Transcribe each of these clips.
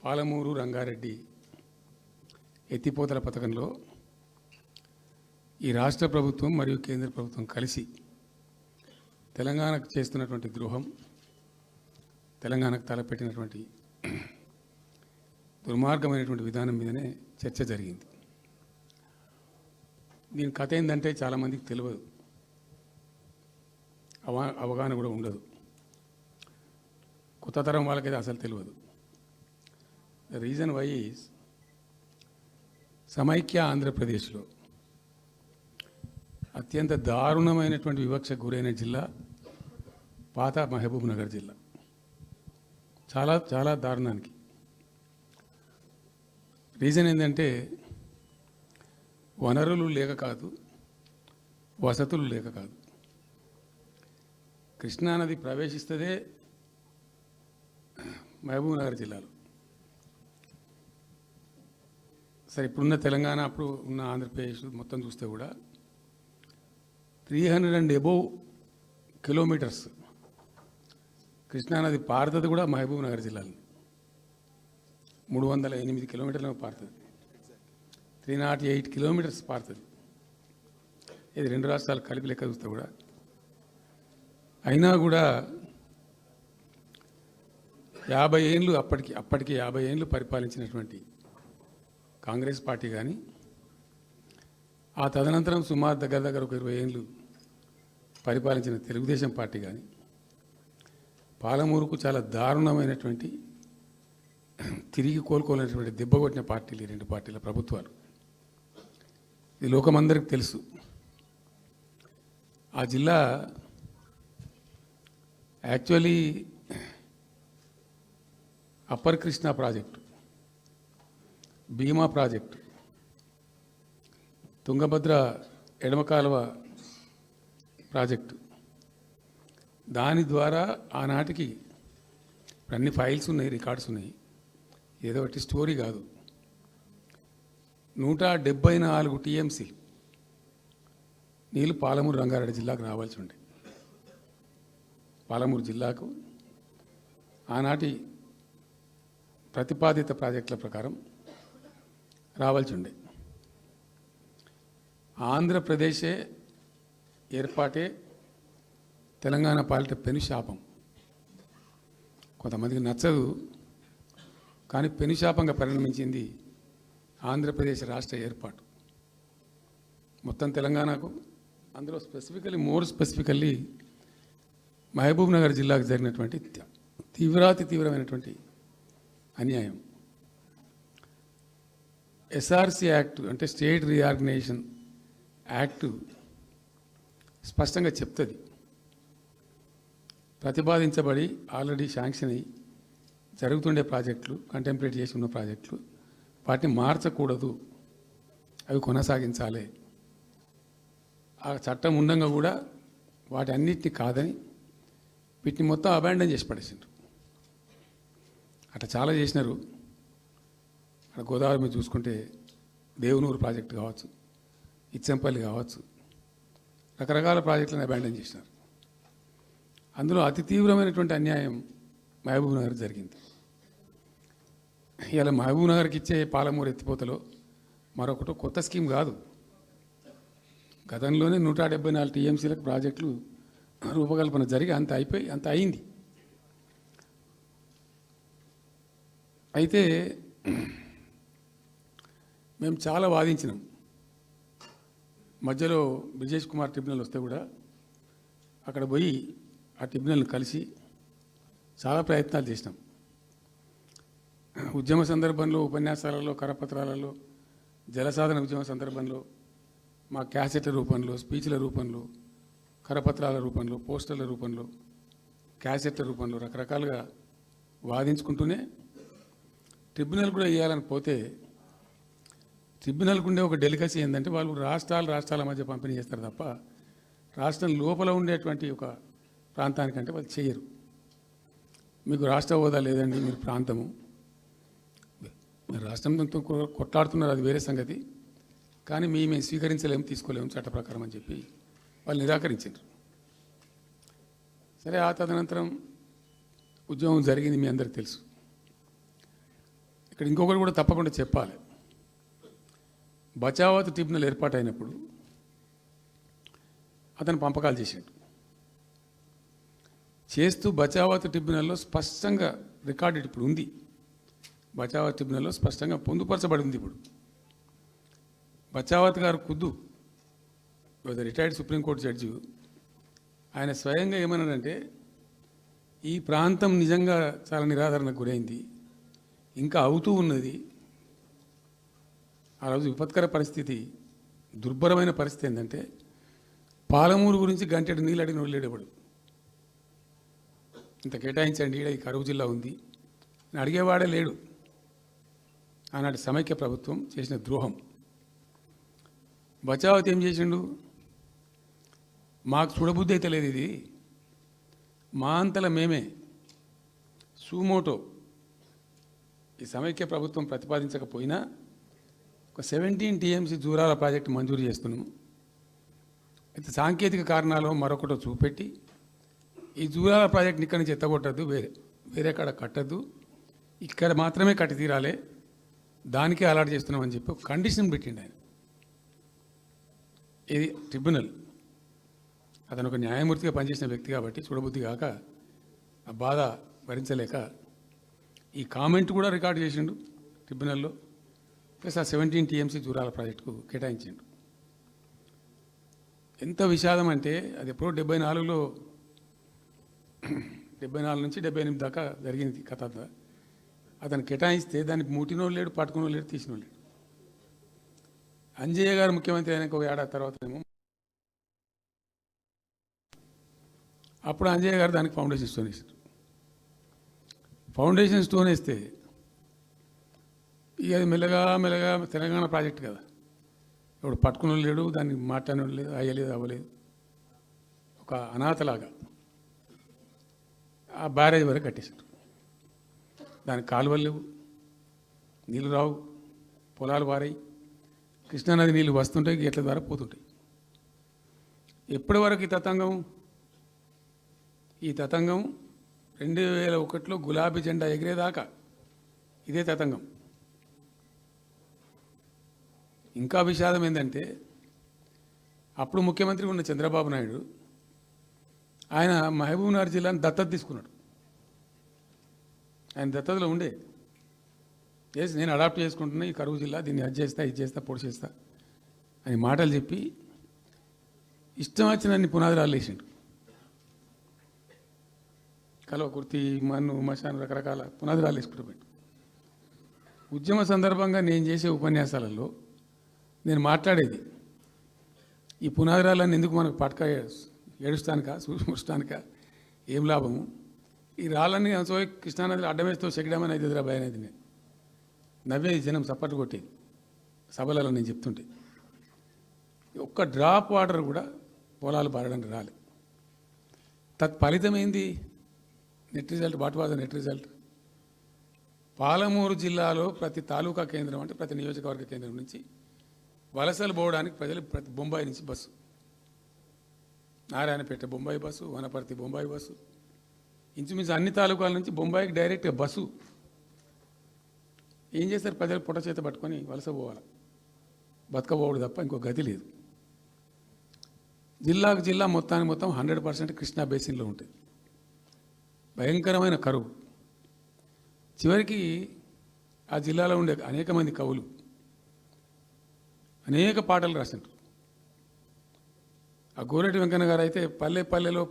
పాలమూరు రంగారెడ్డి ఎత్తిపోతల పథకంలో ఈ రాష్ట్ర ప్రభుత్వం మరియు కేంద్ర ప్రభుత్వం కలిసి తెలంగాణకు చేస్తున్నటువంటి ద్రోహం, తెలంగాణకు తలపెట్టినటువంటి దుర్మార్గమైనటువంటి విధానం మీదనే చర్చ జరిగింది. దీని కథ ఏంటంటే చాలామందికి తెలియదు, అవగాహన కూడా ఉండదు. కొత్త తరం వాళ్ళకైతే అసలు తెలియదు. ద రీజన్ వై ఈజ్ సమైక్య ఆంధ్రప్రదేశ్లో అత్యంత దారుణమైనటువంటి వివక్షకు గురైన జిల్లా పాత మహబూబ్ నగర్ జిల్లా. చాలా చాలా దారుణానికి. రీజన్ ఏంటంటే వనరులు లేక కాదు, వసతులు లేక కాదు. కృష్ణానది ప్రవేశిస్తదే మహబూబ్ నగర్ జిల్లాలో. సరే, ఇప్పుడున్న తెలంగాణ, అప్పుడు ఉన్న ఆంధ్రప్రదేశ్ మొత్తం చూస్తే కూడా 300 and above కిలోమీటర్స్ కృష్ణానది పారుతుంది కూడా మహబూబ్ నగర్ జిల్లాలో. 308 కిలోమీటర్లు పారుతుంది, 308 కిలోమీటర్స్ పారుతుంది. ఇది రెండు రాష్ట్రాలు కలిపి లెక్క చూస్తే కూడా. అయినా కూడా 50 ఏళ్ళు అప్పటికి 50 ఏళ్ళు పరిపాలించినటువంటి కాంగ్రెస్ పార్టీ కానీ, ఆ తదనంతరం సుమారు దగ్గర ఒక 20 ఏళ్ళు పరిపాలించిన తెలుగుదేశం పార్టీ కానీ, పాలమూరుకు చాలా దారుణమైనటువంటి తిరిగి కోలుకోలేనటువంటి దెబ్బ కొట్టిన పార్టీలు ఈ రెండు పార్టీల ప్రభుత్వాలు. ఇది లోకమందరికి తెలుసు. ఆ జిల్లా యాక్చువల్లీ అప్పర్ కృష్ణా ప్రాజెక్టు, భీమా ప్రాజెక్టు, తుంగభద్ర ఎడమ కాలువ ప్రాజెక్టు, దాని ద్వారా ఆనాటికి అన్ని ఫైల్స్ ఉన్నాయి, రికార్డ్స్ ఉన్నాయి, ఏదో ఒకటి స్టోరీ కాదు. 174 టీఎంసీ నీళ్ళు పాలమూరు రంగారెడ్డి జిల్లాకు రావాల్సి ఉండే. పాలమూరు జిల్లాకు ఆనాటి ప్రతిపాదిత ప్రాజెక్టుల ప్రకారం రావాల్సి ఉండే. ఆంధ్రప్రదేశే ఏర్పాటే తెలంగాణ పాలిట పెనుశాపం. కొంతమందికి నచ్చదు, కానీ పెనుశాపంగా పరిణమించింది ఆంధ్రప్రదేశ్ రాష్ట్ర ఏర్పాటు. మొత్తం తెలంగాణకు, అందులో మోర్ స్పెసిఫికల్లీ మహబూబ్ నగర్ జిల్లాకు జరిగినటువంటి తీవ్రమైనటువంటి అన్యాయం. ఎస్ఆర్సి యాక్ట్ అంటే స్టేట్ రీఆర్గనైజేషన్ యాక్టు స్పష్టంగా చెప్తుంది, ప్రతిపాదించబడి ఆల్రెడీ శాంక్షన్ అయ్యి జరుగుతుండే ప్రాజెక్టులు, కంటెంప్లేట్ చేసి ఉన్న ప్రాజెక్టులు, వాటిని మార్చకూడదు, అవి కొనసాగించాలి. ఆ చట్టం ఉండగా కూడా వాటి అన్నిటిని కాదని వీటిని మొత్తం అబాండన్ చేసి పడేసిండ్రు. అట్లా చాలా చేసినారు. అక్కడ గోదావరి మీద చూసుకుంటే దేవునూరు ప్రాజెక్టు కావచ్చు, ఇచ్చంపల్లి కావచ్చు, రకరకాల ప్రాజెక్టులను అబాండన్ చేసినారు. అందులో అతి తీవ్రమైనటువంటి అన్యాయం మహబూబ్ నగర్ జరిగింది. ఇలా మహబూబ్ నగర్కి ఇచ్చే పాలమూరు ఎత్తిపోతలో మరొకటి కొత్త స్కీమ్ కాదు. గతంలోనే 174 టీఎంసీలకు ప్రాజెక్టులు రూపకల్పన జరిగి అంత అయింది. అయితే మేము చాలా వాదించినాం. మధ్యలో బ్రిజేష్ కుమార్ ట్రిబ్యునల్ వస్తే కూడా అక్కడ పోయి ఆ ట్రిబ్యునల్ని కలిసి చాలా ప్రయత్నాలు చేసినాం. ఉద్యమ సందర్భంలో, ఉపన్యాసాలలో, కరపత్రాలలో, జలసాధన ఉద్యమ సందర్భంలో, మా క్యాసెట్ల రూపంలో, స్పీచ్ల రూపంలో, కరపత్రాల రూపంలో, పోస్టర్ల రూపంలో, క్యాసెట్ల రూపంలో రకరకాలుగా వాదించుకుంటూనే ట్రిబ్యునల్ కూడా వేయాలని పోతే, ట్రిబ్యునల్కు ఉండే ఒక డెలికసీ ఏంటంటే వాళ్ళు రాష్ట్రాల మధ్య పంపిణీ చేస్తారు తప్ప రాష్ట్రం లోపల ఉండేటువంటి ఒక ప్రాంతానికంటే వాళ్ళు చేయరు. మీకు రాష్ట్ర హోదా లేదండి, మీరు ప్రాంతము, మీరు రాష్ట్రంతో కొట్లాడుతున్నారు, అది వేరే సంగతి, కానీ మేము స్వీకరించలేము, తీసుకోలేము చట్ట ప్రకారం అని చెప్పి వాళ్ళు నిరాకరించారు. సరే, ఆ తదనంతరం ఉద్యమం జరిగింది, మీ అందరికీ తెలుసు. ఇక్కడ ఇంకొకటి కూడా తప్పకుండా చెప్పాలి. బచావత్ ట్రిబ్యునల్ ఏర్పాటైనప్పుడు అతను పంపకాలు చేస్తూ బచావత్ ట్రిబ్యునల్లో స్పష్టంగా రికార్డెడ్ ఇప్పుడు ఉంది. బచావత్ ట్రిబ్యునల్లో స్పష్టంగా పొందుపరచబడి ఉంది. ఇప్పుడు బచావత్ గారు ఖుద్దు రిటైర్డ్ సుప్రీంకోర్టు జడ్జి ఆయన స్వయంగా ఏమన్నాడంటే, ఈ ప్రాంతం నిజంగా చాలా నిరాదరణకు గురైంది, ఇంకా అవుతూ ఉన్నది. ఆ రోజు విపత్కర పరిస్థితి, దుర్భరమైన పరిస్థితి ఏంటంటే పాలమూరు గురించి గంటెడు నీళ్ళు అడిగిన వాళ్ళు లేడేవాడు. ఇంత కేటాయించండి, ఈ కరువు జిల్లా ఉంది అని అడిగేవాడే లేడు. ఆనాటి సమైక్య ప్రభుత్వం చేసిన ద్రోహం. బచావత్ ఏం చేసిండు, మాకు చూడబుద్ధి అయితే లేదు, ఇది మా అంతల మేమే సూమోటో ఈ సమైక్య ప్రభుత్వం ప్రతిపాదించకపోయినా ఒక 17 TMC జూరాల ప్రాజెక్టు మంజూరు చేస్తున్నాము. అయితే సాంకేతిక కారణాలు మరొకటో చూపెట్టి ఈ జూరాల ప్రాజెక్టుని ఇక్కడి నుంచి ఎత్తగొట్టద్దు, వేరే కాడ కట్టద్దు, ఇక్కడ మాత్రమే కట్టి తీరాలి, దానికే అలాట్ చేస్తున్నామని చెప్పి ఒక కండిషన్ పెట్టిండు ఆయన. ఇది ట్రిబ్యునల్. అతను ఒక న్యాయమూర్తిగా పనిచేసిన వ్యక్తి కాబట్టి చూడబుద్ధి కాక ఆ బాధ భరించలేక ఈ కామెంట్ కూడా రికార్డు చేసిండు ట్రిబ్యునల్లో. ప్లస్ ఆ 17 TMC జూరాల ప్రాజెక్టుకు కేటాయించిండు. ఎంత విషాదం అంటే అది ఎప్పుడో 74లో 74 నుంచి 78 దాకా జరిగింది కథ. అతను కేటాయిస్తే దానికి ముట్టినో లేడు, పట్టుకునో లేడు, తీసినో లేడు. అంజయ్య గారు ముఖ్యమంత్రి అయినాక ఒక ఏడాది తర్వాత ఏమో అప్పుడు అంజయ్య గారు దానికి ఫౌండేషన్ స్టోన్ వేసారు. ఫౌండేషన్ స్టోన్ వేస్తే ఇక అది మెల్లగా మెల్లగా తెలంగాణ ప్రాజెక్ట్ కదా, ఇప్పుడు పట్టుకుని లేడు, దాన్ని మాట్లాడడం లేదు, అయ్యలేదు, అవ్వలేదు, ఒక అనాథలాగా ఆ బ్యారేజ్ వరకు కట్టేశారు. దానికి కాలువలు లేవు, నీళ్ళు రావు, పొలాలు పారాయి, కృష్ణానది నీళ్ళు వస్తుంటాయి, గేట్ల ద్వారా పోతుంటాయి. ఎప్పటి వరకు ఈ తతంగం 2001లో గులాబీ జెండా ఎగిరేదాకా ఇదే తతంగం. ఇంకా విషాదం ఏంటంటే అప్పుడు ముఖ్యమంత్రి ఉన్న చంద్రబాబు నాయుడు ఆయన మహబూబ్నగర్ జిల్లాను దత్తత తీసుకున్నాడు. ఆయన దత్తతలో ఉండే నేను అడాప్ట్ చేసుకుంటున్నా ఈ కరువు జిల్లా, దీన్ని అది చేస్తా, ఇది చేస్తా, పొడి చేస్తా అని మాటలు చెప్పి ఇష్టం వచ్చినన్ని పునాదురాలు వేసిండు. కలవకుర్తి, మన్ను, మశాన్, రకరకాల పునాదురాలు వేసుకుంటూ పోయిండు. ఉద్యమ సందర్భంగా నేను చేసే ఉపన్యాసాలలో నేను మాట్లాడేది ఈ పునాదురాలన్నీ ఎందుకు మనకు పట్క ఏడుస్తానిక, చూస్తానిక, ఏం లాభము, ఈ రాళ్ళని సో కృష్ణానదిలో అడ్డమేస్తూ చెక్కడమని అయితే భయం అనేది నేను నవ్వేది, జనం చప్పట్లు కొట్టేది సభలలో నేను చెప్తుంటే. ఒక్క డ్రాప్ వాటర్ కూడా పొలాలు పారడానికి రాలే. తత్ఫలితం ఏంది? Net result, what was the net result? Palamuru జిల్లాలో ప్రతి తాలూకా కేంద్రం అంటే ప్రతి నియోజకవర్గ కేంద్రం నుంచి వలసలు పోవడానికి ప్రజలు ప్రతి బొంబాయి నుంచి bus, Narayanpet Bombay bus, Wanaparthy Bombay bus, ఇంచుమించు అన్ని తాలూకాల నుంచి బొంబాయికి డైరెక్ట్గా బస్సు. ఏం చేస్తారు? ప్రజలు పొట్ట చేత పట్టుకొని వలస పోవాలి, బతకపోవడం తప్ప ఇంకో గతి లేదు. జిల్లాకు జిల్లా మొత్తానికి మొత్తం 100% కృష్ణా బేసిన్లో ఉంటుంది. భయంకరమైన కరువు. చివరికి ఆ జిల్లాలో ఉండే అనేక మంది కవులు అనేక పాటలు రాసినారు. ఆ గోరెటి వెంకన్న గారు అయితే పల్లె పల్లెలో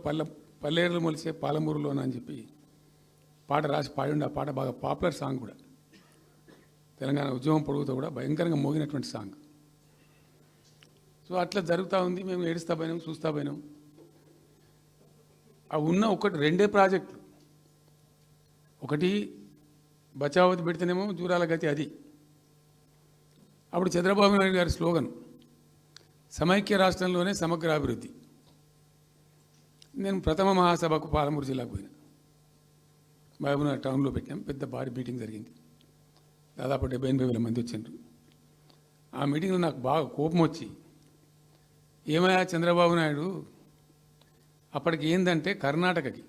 పల్లెలు మొలిసే పాలమూరులోన అని చెప్పి పాట రాసి పాడిండి. ఆ పాట బాగా పాపులర్ సాంగ్ కూడా, తెలంగాణ ఉద్యమం పొడుగుతో కూడా భయంకరంగా మోగినటువంటి సాంగ్. సో అట్లా జరుగుతూ ఉంది. మేము ఏడుస్తా పోయినాం, చూస్తా పోయినాం. ఆ ఉన్న రెండే ప్రాజెక్టులు, ఒకటి బచావతి పెడితేనేమో జూరాల గతి అది. అప్పుడు చంద్రబాబు నాయుడు గారి స్లోగన్ సమైక్య రాష్ట్రంలోనే సమగ్ర అభివృద్ధి. నేను ప్రథమ మహాసభకు పాలమూరు జిల్లాకు పోయినా, మహబూబ్నగర్ టౌన్లో పెట్టాం. పెద్ద భారీ మీటింగ్ జరిగింది, దాదాపు 70-80 మంది వచ్చారు. ఆ మీటింగ్లో నాకు బాగా కోపం వచ్చి, ఏమయ్యా చంద్రబాబు నాయుడు, అప్పటికి ఏంటంటే కర్ణాటకకి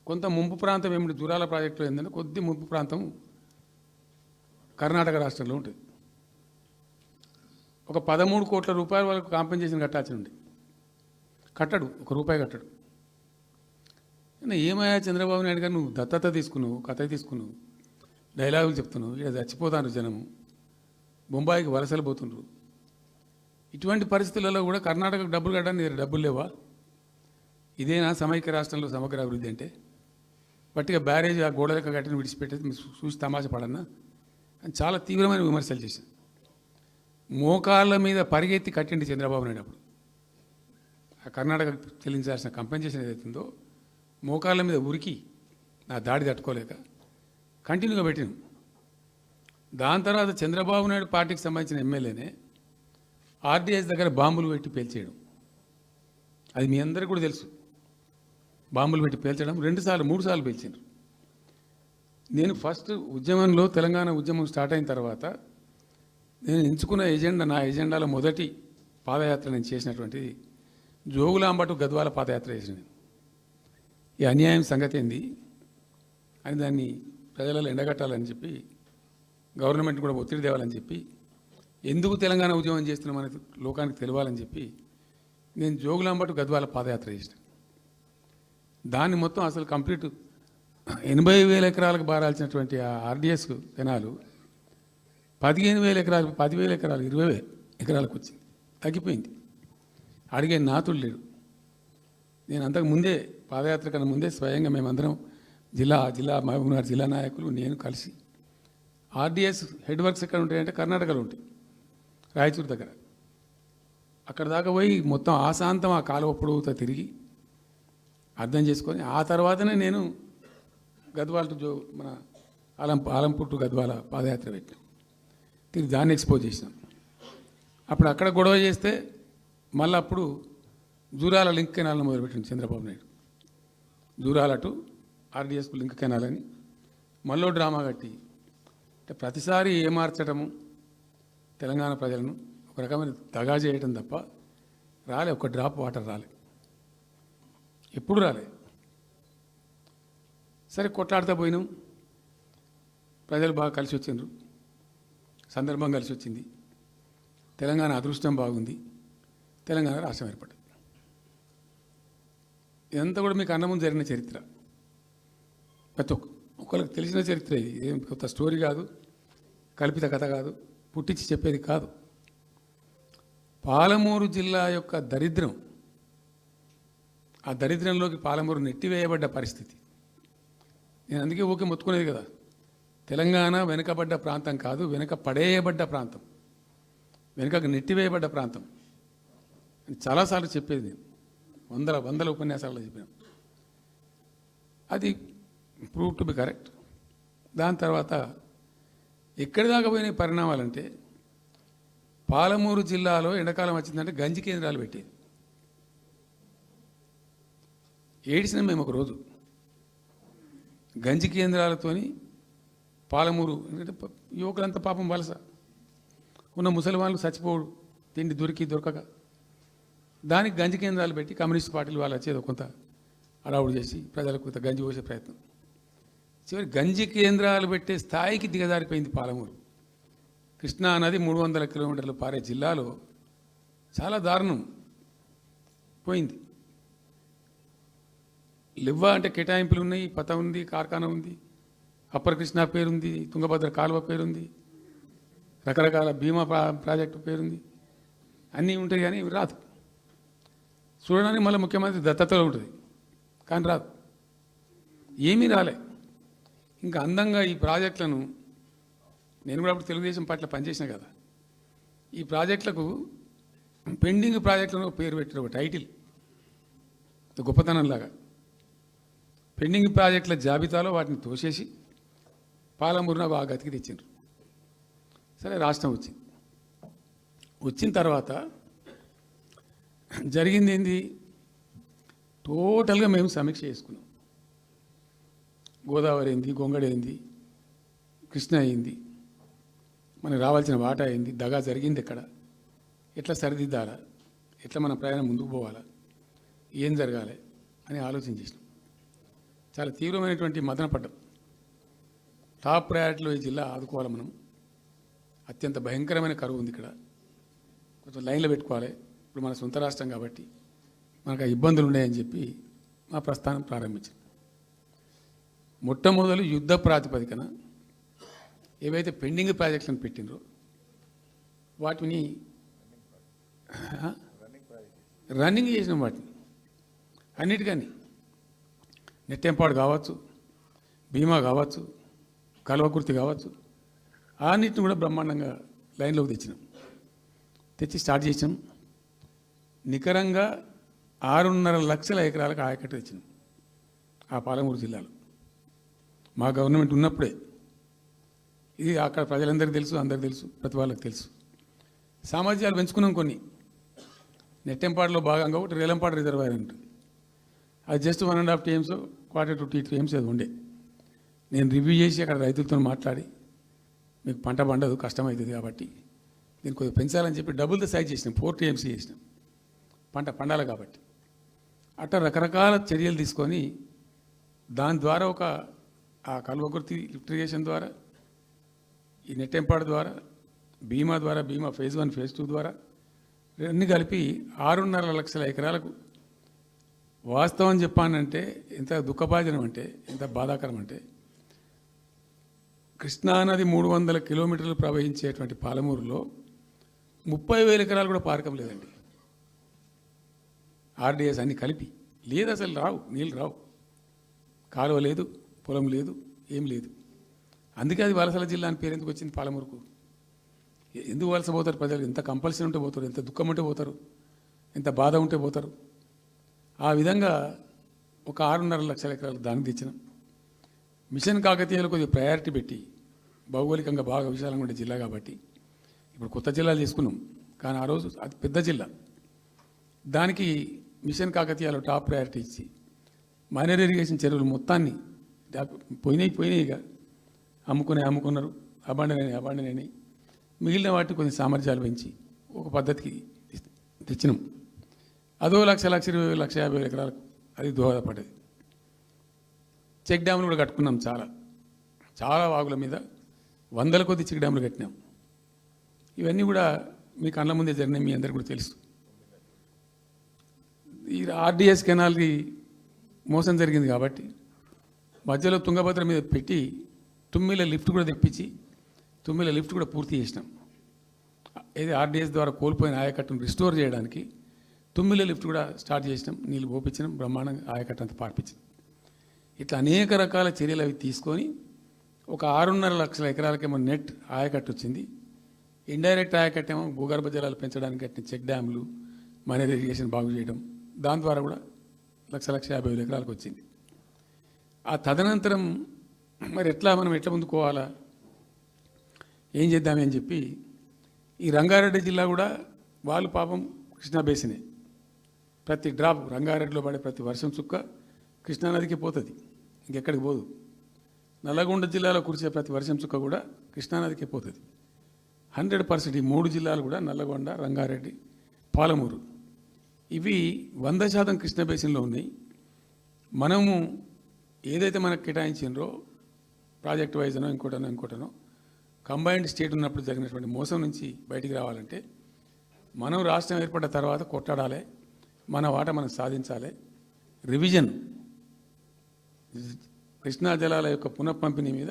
కొంత ముంపు ప్రాంతం ఏమిటి జూరాల ప్రాజెక్టులో ఏంటంటే కొద్ది ముంపు ప్రాంతం కర్ణాటక రాష్ట్రంలో ఉంటుంది. ఒక 13 కోట్ల రూపాయల వరకు కాంపెన్సేషన్ కట్టాల్సి ఉంది. కట్టడు, ₹1 కట్టడు. ఏమయ్యా చంద్రబాబు నాయుడు గారు, నువ్వు దత్తత తీసుకున్నావు, కథ తీసుకున్నావు, డైలాగులు చెప్తున్నావు, ఇక్కడ చచ్చిపోతాను జనము, బొంబాయికి వలసలు పోతుండ్రు. ఇటువంటి పరిస్థితులలో కూడా కర్ణాటకకు డబ్బులు కట్టడానికి డబ్బులు లేవా? ఇదేనా సమైక్య రాష్ట్రంలో సమగ్ర అభివృద్ధి అంటే? పట్టిగా బ్యారేజ్ ఆ గోడలక కట్టిన విడిచిపెట్టేది చూసి తమాషా పడన్నా అని చాలా తీవ్రమైన విమర్శలు చేశాను. మోకాళ్ళ మీద పరిగెత్తి కట్టిండి చంద్రబాబు నాయుడు అప్పుడు. ఆ కర్ణాటక చెల్లించాల్సిన కంపెన్సేషన్ ఏదైతుందో మోకాళ్ళ మీద ఉరికి నా దాడి తట్టుకోలేక కంటిన్యూగా పెట్టిన. దాని తర్వాత చంద్రబాబు నాయుడు పార్టీకి సంబంధించిన ఎమ్మెల్యేనే ఆర్డీఎస్ దగ్గర బాంబులు పెట్టి పేల్చేయడం, అది మీ అందరికీ కూడా తెలుసు. బాంబులు పెట్టి పేల్చడం 2 సార్లు 3 సార్లు పేల్చారు. నేను ఫస్ట్ ఉద్యమంలో తెలంగాణ ఉద్యమం స్టార్ట్ అయిన తర్వాత నేను ఎంచుకున్న ఎజెండా, నా ఎజెండాలో మొదటి పాదయాత్ర నేను చేసినటువంటిది జోగులాంబ టు గద్వాల పాదయాత్ర చేసిన. ఈ అన్యాయం సంగతి ఏంది అని దాన్ని ప్రజలలో ఎండగట్టాలని చెప్పి, గవర్నమెంట్ కూడా ఒత్తిడి తేవాలని చెప్పి, ఎందుకు తెలంగాణ ఉద్యమం చేస్తున్నామనేది లోకానికి తెలియాలని చెప్పి నేను జోగులాంబ టు గద్వాల పాదయాత్ర చేసిన. దాన్ని మొత్తం అసలు కంప్లీట్ 80,000 ఎకరాలకు బారాల్సినటువంటి ఆ ఆర్డీఎస్ కెనాలు 15,000 ఎకరాలు, 10,000 ఎకరాలు, 20,000 ఎకరాలకు వచ్చింది, తగ్గిపోయింది. అడిగే నాతుడు లేడు. నేను అంతకు ముందే పాదయాత్ర కన్నా ముందే స్వయంగా మేమందరం జిల్లా మహబూబ్నగర్ జిల్లా నాయకులు నేను కలిసి ఆర్డీఎస్ హెడ్ వర్క్స్ ఎక్కడ ఉంటాయంటే కర్ణాటకలో ఉంటాయి, రాయచూరు దగ్గర. అక్కడ దాకా పోయి మొత్తం ఆశాంతం ఆ కాలువ పొడవుతో తిరిగి అర్థం చేసుకొని ఆ తర్వాతనే నేను గద్వాల టు మన ఆలంపూర్ టు గద్వాల పాదయాత్ర పెట్టాను. తిరిగి దాన్ని ఎక్స్పోజ్ చేసినాం. అప్పుడు అక్కడ గొడవ చేస్తే మళ్ళీ అప్పుడు జూరాల లింక్ కెనాల్ని మొదలుపెట్టింది చంద్రబాబు నాయుడు. జూరాల టు ఆర్డీఎస్కు లింక్ కెనాల్ అని మళ్ళీ డ్రామా కట్టి, అంటే ప్రతిసారి ఏమార్చడము తెలంగాణ ప్రజలను ఒక రకమైన దగా చేయటం తప్ప రాలే, ఒక డ్రాప్ వాటర్ రాలే, ఎప్పుడు రాలే. సరే కొట్లాడుతూ పోయినాం, ప్రజలు బాగా కలిసి వచ్చిండ్రు, సందర్భం కలిసి వచ్చింది, తెలంగాణ అదృష్టం బాగుంది, తెలంగాణ రాష్ట్రం ఏర్పడింది. ఇదంతా కూడా మీకు అన్నముందు జరిగిన చరిత్ర, ప్రతి ఒక్కరికి తెలిసిన చరిత్ర. ఇది ఏం కొత్త స్టోరీ కాదు, కల్పిత కథ కాదు, పుట్టించి చెప్పేది కాదు. పాలమూరు జిల్లా యొక్క దరిద్రం, ఆ దరిద్రంలోకి పాలమూరు నెట్టివేయబడ్డ పరిస్థితి. నేను అందుకే ఊకే మొత్తుకునేది కదా, తెలంగాణ వెనుకబడ్డ ప్రాంతం కాదు, వెనుక పడేయబడ్డ ప్రాంతం, వెనుకకు నెట్టివేయబడ్డ ప్రాంతం అని చాలాసార్లు చెప్పేది. నేను వందల ఉపన్యాసాలలో చెప్పాను. అది ప్రూవ్ టు బి కరెక్ట్. దాని తర్వాత ఎక్కడి దాకా పోయిన పరిణామాలంటే, పాలమూరు జిల్లాలో ఎండాకాలం వచ్చిందంటే గంజి కేంద్రాలు పెట్టేది. ఏడిసినాం మేము ఒకరోజు. గంజి కేంద్రాలతోని పాలమూరు, ఎందుకంటే యువకులంతా పాపం వలస ఉన్న ముసలి వాళ్ళు చచ్చిపోడు, తిండి దొరకక, దానికి గంజి కేంద్రాలు పెట్టి కమ్యూనిస్ట్ పార్టీలు వాళ్ళు వచ్చేది కొంత అడావుడు చేసి ప్రజలకు కొంత గంజి పోసే ప్రయత్నం. చివరి గంజి కేంద్రాలు పెట్టే స్థాయికి దిగజారిపోయింది పాలమూరు. కృష్ణా నది 300 కిలోమీటర్లు పారే జిల్లాలో చాలా దారుణం పోయింది. లివ్వా అంటే కేటాయింపులు ఉన్నాయి, పత ఉంది, కార్ఖానా ఉంది, అప్పర్ కృష్ణా పేరుంది, తుంగభద్ర కాలువ పేరుంది, రకరకాల బీమా ప్రాజెక్టు పేరుంది, అన్నీ ఉంటాయి. కానీ ఇవి రాదు. చూడడానికి మళ్ళీ ముఖ్యమంత్రి దత్తతలో ఉంటుంది, కానీ రాదు, ఏమీ రాలే. ఇంకా అందంగా ఈ ప్రాజెక్టులను, నేను కూడా అప్పుడు తెలుగుదేశం పార్టీలో పనిచేసిన కదా, ఈ ప్రాజెక్టులకు పెండింగ్ ప్రాజెక్టులను పేరు పెట్టిన ఒక టైటిల్ గొప్పతనంలాగా పెండింగ్ ప్రాజెక్టుల జాబితాలో వాటిని తోసేసి పాలమూరున ఆ గతికి తెచ్చిండ్రు. సరే రాష్ట్రం వచ్చింది. వచ్చిన తర్వాత జరిగింది ఏంది, టోటల్గా మేము సమీక్ష చేసుకున్నాం. గోదావరి అయింది, గొంగడి అయింది, కృష్ణ అయింది, మనకు రావాల్సిన వాటా అయింది, దగా జరిగింది ఎక్కడ, ఎట్లా సరిదిద్దాలా, ఎట్లా మన ప్రయాణం ముందుకు పోవాలా, ఏం జరగాలి అని ఆలోచన చేసినాం. చాలా తీవ్రమైనటువంటి మదన పడ్డం. టాప్ ప్రయారిటీలో ఈ జిల్లా ఆదుకోవాలి మనం, అత్యంత భయంకరమైన కరువు ఉంది ఇక్కడ. కొంచెం లైన్లో పెట్టుకోవాలి. ఇప్పుడు మన సొంత రాష్ట్రం కాబట్టి మనకు ఆ ఇబ్బందులు ఉన్నాయని చెప్పి మా ప్రస్థానం ప్రారంభించాం. మొట్టమొదలు యుద్ధ ప్రాతిపదికన ఏవైతే పెండింగ్ ప్రాజెక్టులను పెట్టినరో వాటిని రన్నింగ్ చేసినాం. వాటిని అన్నిటికీ నెట్టెంపాడు కావచ్చు, భీమా కావచ్చు, కల్వకుర్తి కావచ్చు, అన్నిటిని కూడా బ్రహ్మాండంగా లైన్లోకి తెచ్చి స్టార్ట్ చేసినాం. నికరంగా 6.5 లక్షల ఎకరాలకు ఆయకట్టు తెచ్చినాం ఆ పాలమూరు జిల్లాలో మా గవర్నమెంట్ ఉన్నప్పుడే. ఇది అక్కడ ప్రజలందరికీ తెలుసు, అందరికీ తెలుసు, ప్రతి వాళ్ళకి తెలుసు. సామర్థ్యాలు పెంచుకున్నాం కొన్ని. నెట్టెంపాడులో భాగంగా ఒకటి రేలంపాడు రిజర్వాయర్ ఉంటుంది. అది జస్ట్ 1.5 TMs, 1/4 to 2 TMs అది ఉండే. నేను రివ్యూ చేసి అక్కడ రైతులతో మాట్లాడి మీకు పంట పండదు, కష్టమవుతుంది కాబట్టి దీన్ని కొద్దిగా పెంచాలని చెప్పి డబుల్ ద సైజ్ చేసినాం, 4 TMs చేసినాం పంట పండాలి కాబట్టి. అట్లా రకరకాల చర్యలు తీసుకొని దాని ద్వారా ఆ కల్వకుర్తి లిఫ్ట్ ఇరిగేషన్ ద్వారా, ఈ నెట్టెంపాడు ద్వారా, భీమా ద్వారా, భీమా phase 1 phase 2 ద్వారా అన్నీ కలిపి 6.5 లక్షల ఎకరాలకు. వాస్తవం చెప్పానంటే ఎంత దుఃఖభాజనం అంటే, ఎంత బాధాకరం అంటే, కృష్ణానది 300 కిలోమీటర్లు ప్రవహించేటువంటి పాలమూరులో 30,000 ఎకరాలు కూడా పారకం లేదండి. RDS అన్ని కలిపి లేదు, అసలు రావు, నీళ్ళు రావు, కాలువ లేదు, పొలం లేదు, ఏం లేదు. అందుకే అది వలసల జిల్లా అని పేరు ఎందుకు వచ్చింది పాలమూరుకు? ఎందుకు వలస పోతారు ప్రజలు? ఎంత కంపల్సరీ ఉంటే పోతారు, ఎంత దుఃఖం ఉంటే పోతారు, ఎంత బాధ ఉంటే పోతారు. ఆ విధంగా ఒక 6.5 లక్షల ఎకరాలు దానికి తెచ్చినాం. మిషన్ కాకతీయలో కొద్దిగా ప్రయారిటీ పెట్టి, భౌగోళికంగా బాగా విశాలంగా ఉండే జిల్లా కాబట్టి ఇప్పుడు కొత్త జిల్లాలు తీసుకున్నాం, కానీ ఆ రోజు అది పెద్ద జిల్లా. దానికి మిషన్ కాకతీయలో టాప్ ప్రయారిటీ ఇచ్చి మైనర్ ఇరిగేషన్ చెరువులు మొత్తాన్ని పోయినాయిగా అమ్ముకున్నారు, అబాండనని మిగిలిన వాటిని కొన్ని సామర్థ్యాలు పెంచి ఒక పద్ధతికి తెచ్చినాం. అదో 1,20,000, 1,50,000 ఎకరాలకు అది దోహదపడేది. చెక్ డ్యాములు కూడా కట్టుకున్నాం. చాలా వాగుల మీద 100ల కొద్ది చెక్ డ్యాములు కట్టినాం. ఇవన్నీ కూడా మీ కళ్ళ ముందే జరిగినాయి, మీ అందరికీ కూడా తెలుసు. ఈ RDS కెనాల్కి మోసం జరిగింది కాబట్టి మధ్యలో తుంగభద్ర మీద పెట్టి తుమ్మిల లిఫ్ట్ కూడా తెప్పించి తుమ్మిల లిఫ్ట్ కూడా పూర్తి చేసినాం. ఏది RDS ద్వారా కోల్పోయిన ఆయకట్టును రిస్టోర్ చేయడానికి తుమ్మిల లిఫ్ట్ కూడా స్టార్ట్ చేసినాం, నీళ్ళు పోపించినాం, బ్రహ్మాండంగా ఆయకట్టు అంతా పార్పించినాం. ఇట్లా అనేక రకాల చర్యలు అవి తీసుకొని ఒక 6.5 లక్షల ఎకరాలకేమో నెట్ ఆయకట్టు వచ్చింది. ఇండైరెక్ట్ ఆయకట్టు ఏమో భూగర్భ జలాలు పెంచడానికి కట్టిన చెక్ డ్యాములు, మైనర్ ఇరిగేషన్ బాగు చేయడం, దాని ద్వారా కూడా 1,50,000 ఎకరాలకు వచ్చింది. ఆ తదనంతరం మరి మనం ఎట్లా ముందుకోవాలా, ఏం చేద్దామని చెప్పి ఈ రంగారెడ్డి జిల్లా కూడా వాళ్ళు పాపం కృష్ణా బేసినే, ప్రతి డ్రాప్ రంగారెడ్డిలో పడే ప్రతి వర్షం చుక్క కృష్ణానదికి పోతుంది, ఇంకెక్కడికి పోదు. నల్లగొండ జిల్లాలో కురిసే ప్రతి వర్షం చుక్క కూడా కృష్ణానదికి పోతుంది. 100% ఈ 3 జిల్లాలు కూడా నల్లగొండ, రంగారెడ్డి, పాలమూరు ఇవి 100% కృష్ణ బేసిన్లో ఉన్నాయి. మనము ఏదైతే మనకు కేటాయించినరో ప్రాజెక్ట్ వైజ్నో ఇంకోటనో కంబైన్డ్ స్టేట్ ఉన్నప్పుడు జరిగినటువంటి మోసం నుంచి బయటికి రావాలంటే మనం రాష్ట్రం ఏర్పడ్డ తర్వాత కొట్లాడాలి, మన వాట మనం సాధించాలి. రివిజన్, కృష్ణా జలాల యొక్క పునఃపంపిణీ మీద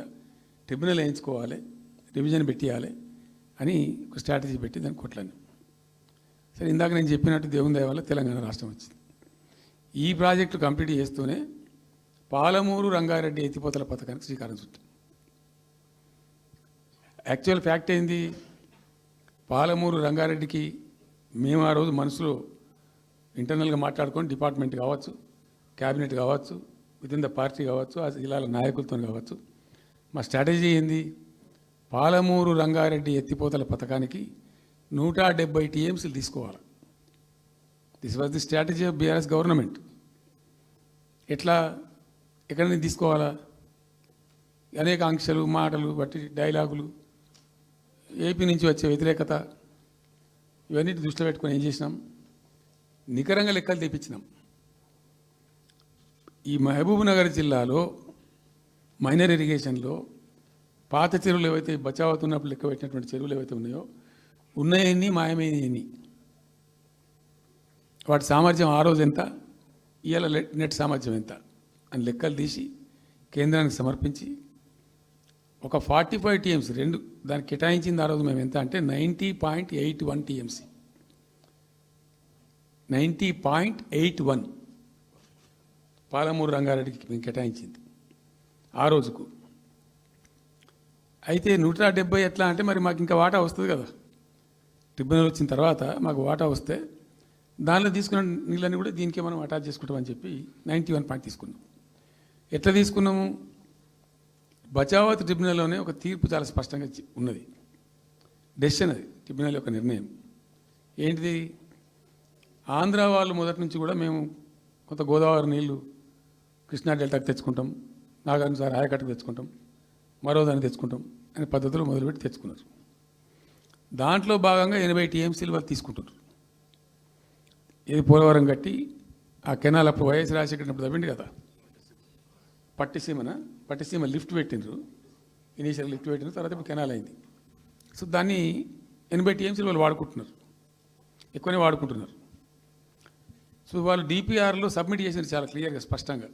ట్రిబ్యునల్ వేయించుకోవాలి, రివిజన్ పెట్టియాలి అని ఒక స్ట్రాటజీ పెట్టి దాన్ని కొట్లాను. సరే, ఇందాక నేను చెప్పినట్టు దేవుని దయ వల్ల తెలంగాణ రాష్ట్రం వచ్చింది. ఈ ప్రాజెక్టు కంప్లీట్ చేస్తూనే పాలమూరు రంగారెడ్డి ఎత్తిపోతల పథకానికి శ్రీకారం చుట్టాం. యాక్చువల్ ఫ్యాక్ట్ ఏంది, పాలమూరు రంగారెడ్డికి మేము ఆ రోజు మనసులో ఇంటర్నల్గా మాట్లాడుకొని డిపార్ట్మెంట్ కావచ్చు, క్యాబినెట్ కావచ్చు, వితిన్ ద పార్టీ కావచ్చు, ఆ జిల్లాల నాయకులతో కావచ్చు, మా స్ట్రాటజీ ఏంది, పాలమూరు రంగారెడ్డి ఎత్తిపోతల పథకానికి 170 TMs తీసుకోవాలి. This was the strategy of BRS government. ఎక్కడి నుంచి తీసుకోవాలా, అనేక ఆంక్షలు, మాటలు బట్టి డైలాగులు, ఏపీ నుంచి వచ్చే వ్యతిరేకత, ఇవన్నీ దృష్టిలో పెట్టుకొని ఏం చేసినాం, నికరంగా లెక్కలు తెప్పించినాం. ఈ మహబూబ్ నగర్ జిల్లాలో మైనర్ ఇరిగేషన్లో పాత చెరువులు ఏవైతే బచావ్ అవుతున్నప్పుడు లెక్క పెట్టినటువంటి చెరువులు ఏవైతే ఉన్నాయో ఉన్నాయన్ని మాయమైనవి, వాటి సామర్థ్యం ఆ రోజు ఎంత, ఇవాళ నెట్ సామర్థ్యం ఎంత అని లెక్కలు తీసి కేంద్రానికి సమర్పించి ఒక 45 టీఎంసీ రెండు దానికి కేటాయించింది ఆ రోజు మేము ఎంత అంటే 90.81 టీఎంసీ, 90.81 పాలమూరు రంగారెడ్డికి మేము కేటాయించింది ఆ రోజుకు. అయితే 170 ఎట్లా అంటే మరి మాకు ఇంకా వాటా వస్తుంది కదా, ట్రిబ్యునల్ వచ్చిన తర్వాత మాకు వాటా వస్తే దానిలో తీసుకున్న నీళ్ళని కూడా దీనికే మనం అటాచ్ చేసుకుంటామని చెప్పి 91 పాయింట్ తీసుకున్నాం. ఎట్లా తీసుకున్నాము? బచావత్ ట్రిబ్యునల్లోనే ఒక తీర్పు చాలా స్పష్టంగా ఉన్నది, డెసిషన్ అది ట్రిబ్యునల్ యొక్క నిర్ణయం ఏంటిది? ఆంధ్ర వాళ్ళు మొదటి నుంచి కూడా మేము కొంత గోదావరి నీళ్లు కృష్ణా డెల్టాకి తెచ్చుకుంటాం, నాగార్జున సార్ ఆయకట్టుకు తెచ్చుకుంటాం, మరో దాన్ని తెచ్చుకుంటాం అనే పద్ధతులు మొదలుపెట్టి తెచ్చుకున్నారు. దాంట్లో భాగంగా 80 టీఎంసీలు వాళ్ళు తీసుకుంటున్నారు. ఇది పోలవరం కట్టి ఆ కెనాల్ అప్పుడు వైఎస్ రాజశేఖర్ తవ్విండి కదా, పట్టిసీమ లిఫ్ట్ పెట్టినరు, ఇనీషియల్ లిఫ్ట్ పెట్టిన తర్వాత ఇప్పుడు కెనాల్ అయింది. సో దాన్ని 80 టీఎంసీలు వాళ్ళు వాడుకుంటున్నారు, ఎక్కువనే వాడుకుంటున్నారు. సో వాళ్ళు డిపిఆర్లో సబ్మిట్ చేసినారు చాలా క్లియర్గా స్పష్టంగా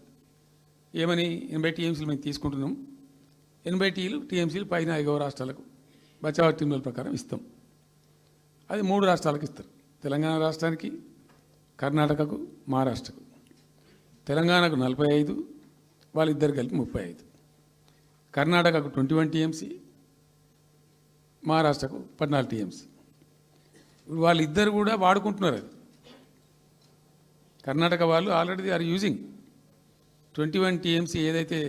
ఏమని, 80 టీఎంసీలు మేము తీసుకుంటున్నాం, 80 టీఎంసీలు పైన 5 రాష్ట్రాలకు బచావ్ ట్రిబ్యునల్ ప్రకారం ఇస్తాం. అది 3 రాష్ట్రాలకు ఇస్తారు, తెలంగాణ రాష్ట్రానికి, కర్ణాటకకు, మహారాష్ట్రకు. తెలంగాణకు 45, వాళ్ళిద్దరు కలిపి 35, కర్ణాటకకు 21 టీఎంసీ, మహారాష్ట్రకు 14 టీఎంసీ. వాళ్ళిద్దరు కూడా వాడుకుంటున్నారు. అది కర్ణాటక వాళ్ళు ఆల్రెడీ ఆర్ యూజింగ్ 21 టీఎంసీ ఏదైతే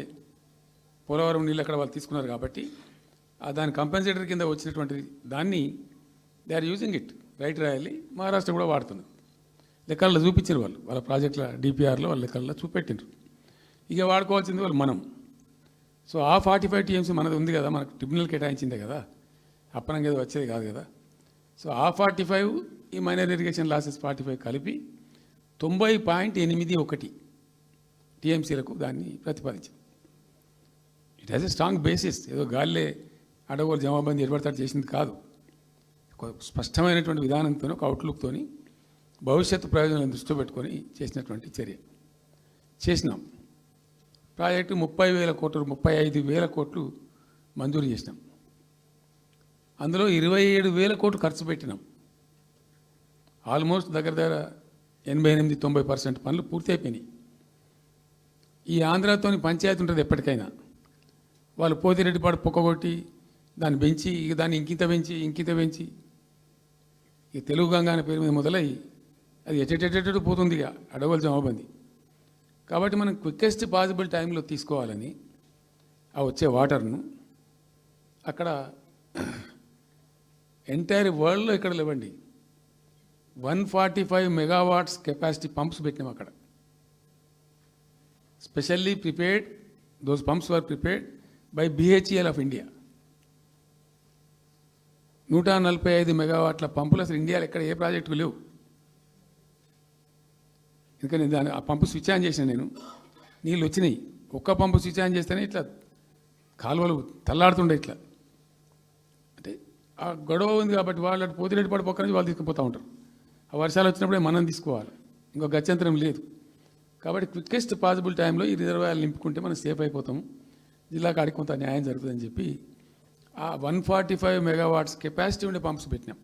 పోలవరం నీళ్ళు అక్కడ వాళ్ళు తీసుకున్నారు కాబట్టి దాని కంపెన్సేటర్ కింద వచ్చినటువంటి దాన్ని they are using it, right రాయాలి. మహారాష్ట్ర కూడా వాడుతున్నారు, లెక్కల్లో చూపించారు వాళ్ళు, వాళ్ళ ప్రాజెక్టుల డిపిఆర్లో వాళ్ళ లెక్కల్లో చూపెట్టినారు. ఇక వాడుకోవాల్సింది వాళ్ళు మనం. సో ఆ 45 టీఎంసీ మనది ఉంది కదా, మనకు ట్రిబ్యునల్ కేటాయించిందే కదా, అప్పనంగా ఏదో వచ్చేది కాదు కదా. సో ఆ 45 ఈ మైనర్ ఇరిగేషన్ లాసెస్ 45 కలిపి 90.81 టీఎంసీలకు దాన్ని ప్రతిపాదించింది. It has a strong basis, ఏదో గాలిలే అడవులు జమాబందీ ఏర్పడతాడు చేసింది కాదు, ఒక స్పష్టమైనటువంటి విధానంతో ఒక అవుట్లుక్తో భవిష్యత్తు ప్రయోజనాలను దృష్టిలో పెట్టుకొని చేసినటువంటి చర్య. చేసినాం. ప్రాజెక్టు 30,000 కోట్లు 35,000 కోట్లు మంజూరు చేసినాం. అందులో 27,000 కోట్లు ఖర్చు పెట్టినాం. ఆల్మోస్ట్ దగ్గర 88-90% పనులు పూర్తి అయిపోయినాయి. ఈ ఆంధ్రాతోని పంచాయతీ ఉంటుంది ఎప్పటికైనా, వాళ్ళు పోతిరెడ్డిపాడు పొక్కగొట్టి దాన్ని పెంచి ఇక దాన్ని ఇంకింత పెంచి ఇక తెలుగు గంగా అనే పేరు మీద మొదలై అది ఎటెటెటెటు పోతుంది ఇక అడవుల జమాబంది. కాబట్టి మనం క్విక్కెస్ట్ పాసిబుల్ టైంలో తీసుకోవాలని ఆ వచ్చే వాటర్ను అక్కడ ఎంటైర్ వరల్డ్లో ఇక్కడ లేవండి 145 మెగావాట్స్ కెపాసిటీ పంప్స్ పెట్టినాం అక్కడ. Specially prepared, those pumps were prepared by BHEL of India. 145 మెగావాట్ల పంపులు అసలు ఇండియాలో ఎక్కడ ఏ ప్రాజెక్టుకు లేవు. ఎందుకని దాని ఆ పంపు స్విచ్ ఆన్ చేసిన నేను, నీళ్ళు వచ్చినాయి. ఒక్క పంపు స్విచ్ ఆన్ చేస్తేనే ఇట్లా కాలువలు తల్లాడుతుండే ఇట్లా. అంటే ఆ గొడవ ఉంది కాబట్టి వాళ్ళు అటు పోతిరెడ్డిపాడు పక్క నుంచి వాళ్ళు తీసుకుపోతూ ఉంటారు. ఆ వర్షాలు వచ్చినప్పుడే మనం తీసుకోవాలి, ఇంకో గత్యంతరం లేదు. కాబట్టి క్విక్కెస్ట్ పాసిబుల్ టైంలో ఈ రిజర్వాయర్లు నింపుకుంటే మనం సేఫ్ అయిపోతాము, జిల్లాకు ఆడికి కొంత న్యాయం జరుగుతుందని చెప్పి ఆ 145 మెగావాట్స్ కెపాసిటీ ఉండే పంప్స్ పెట్టినాం.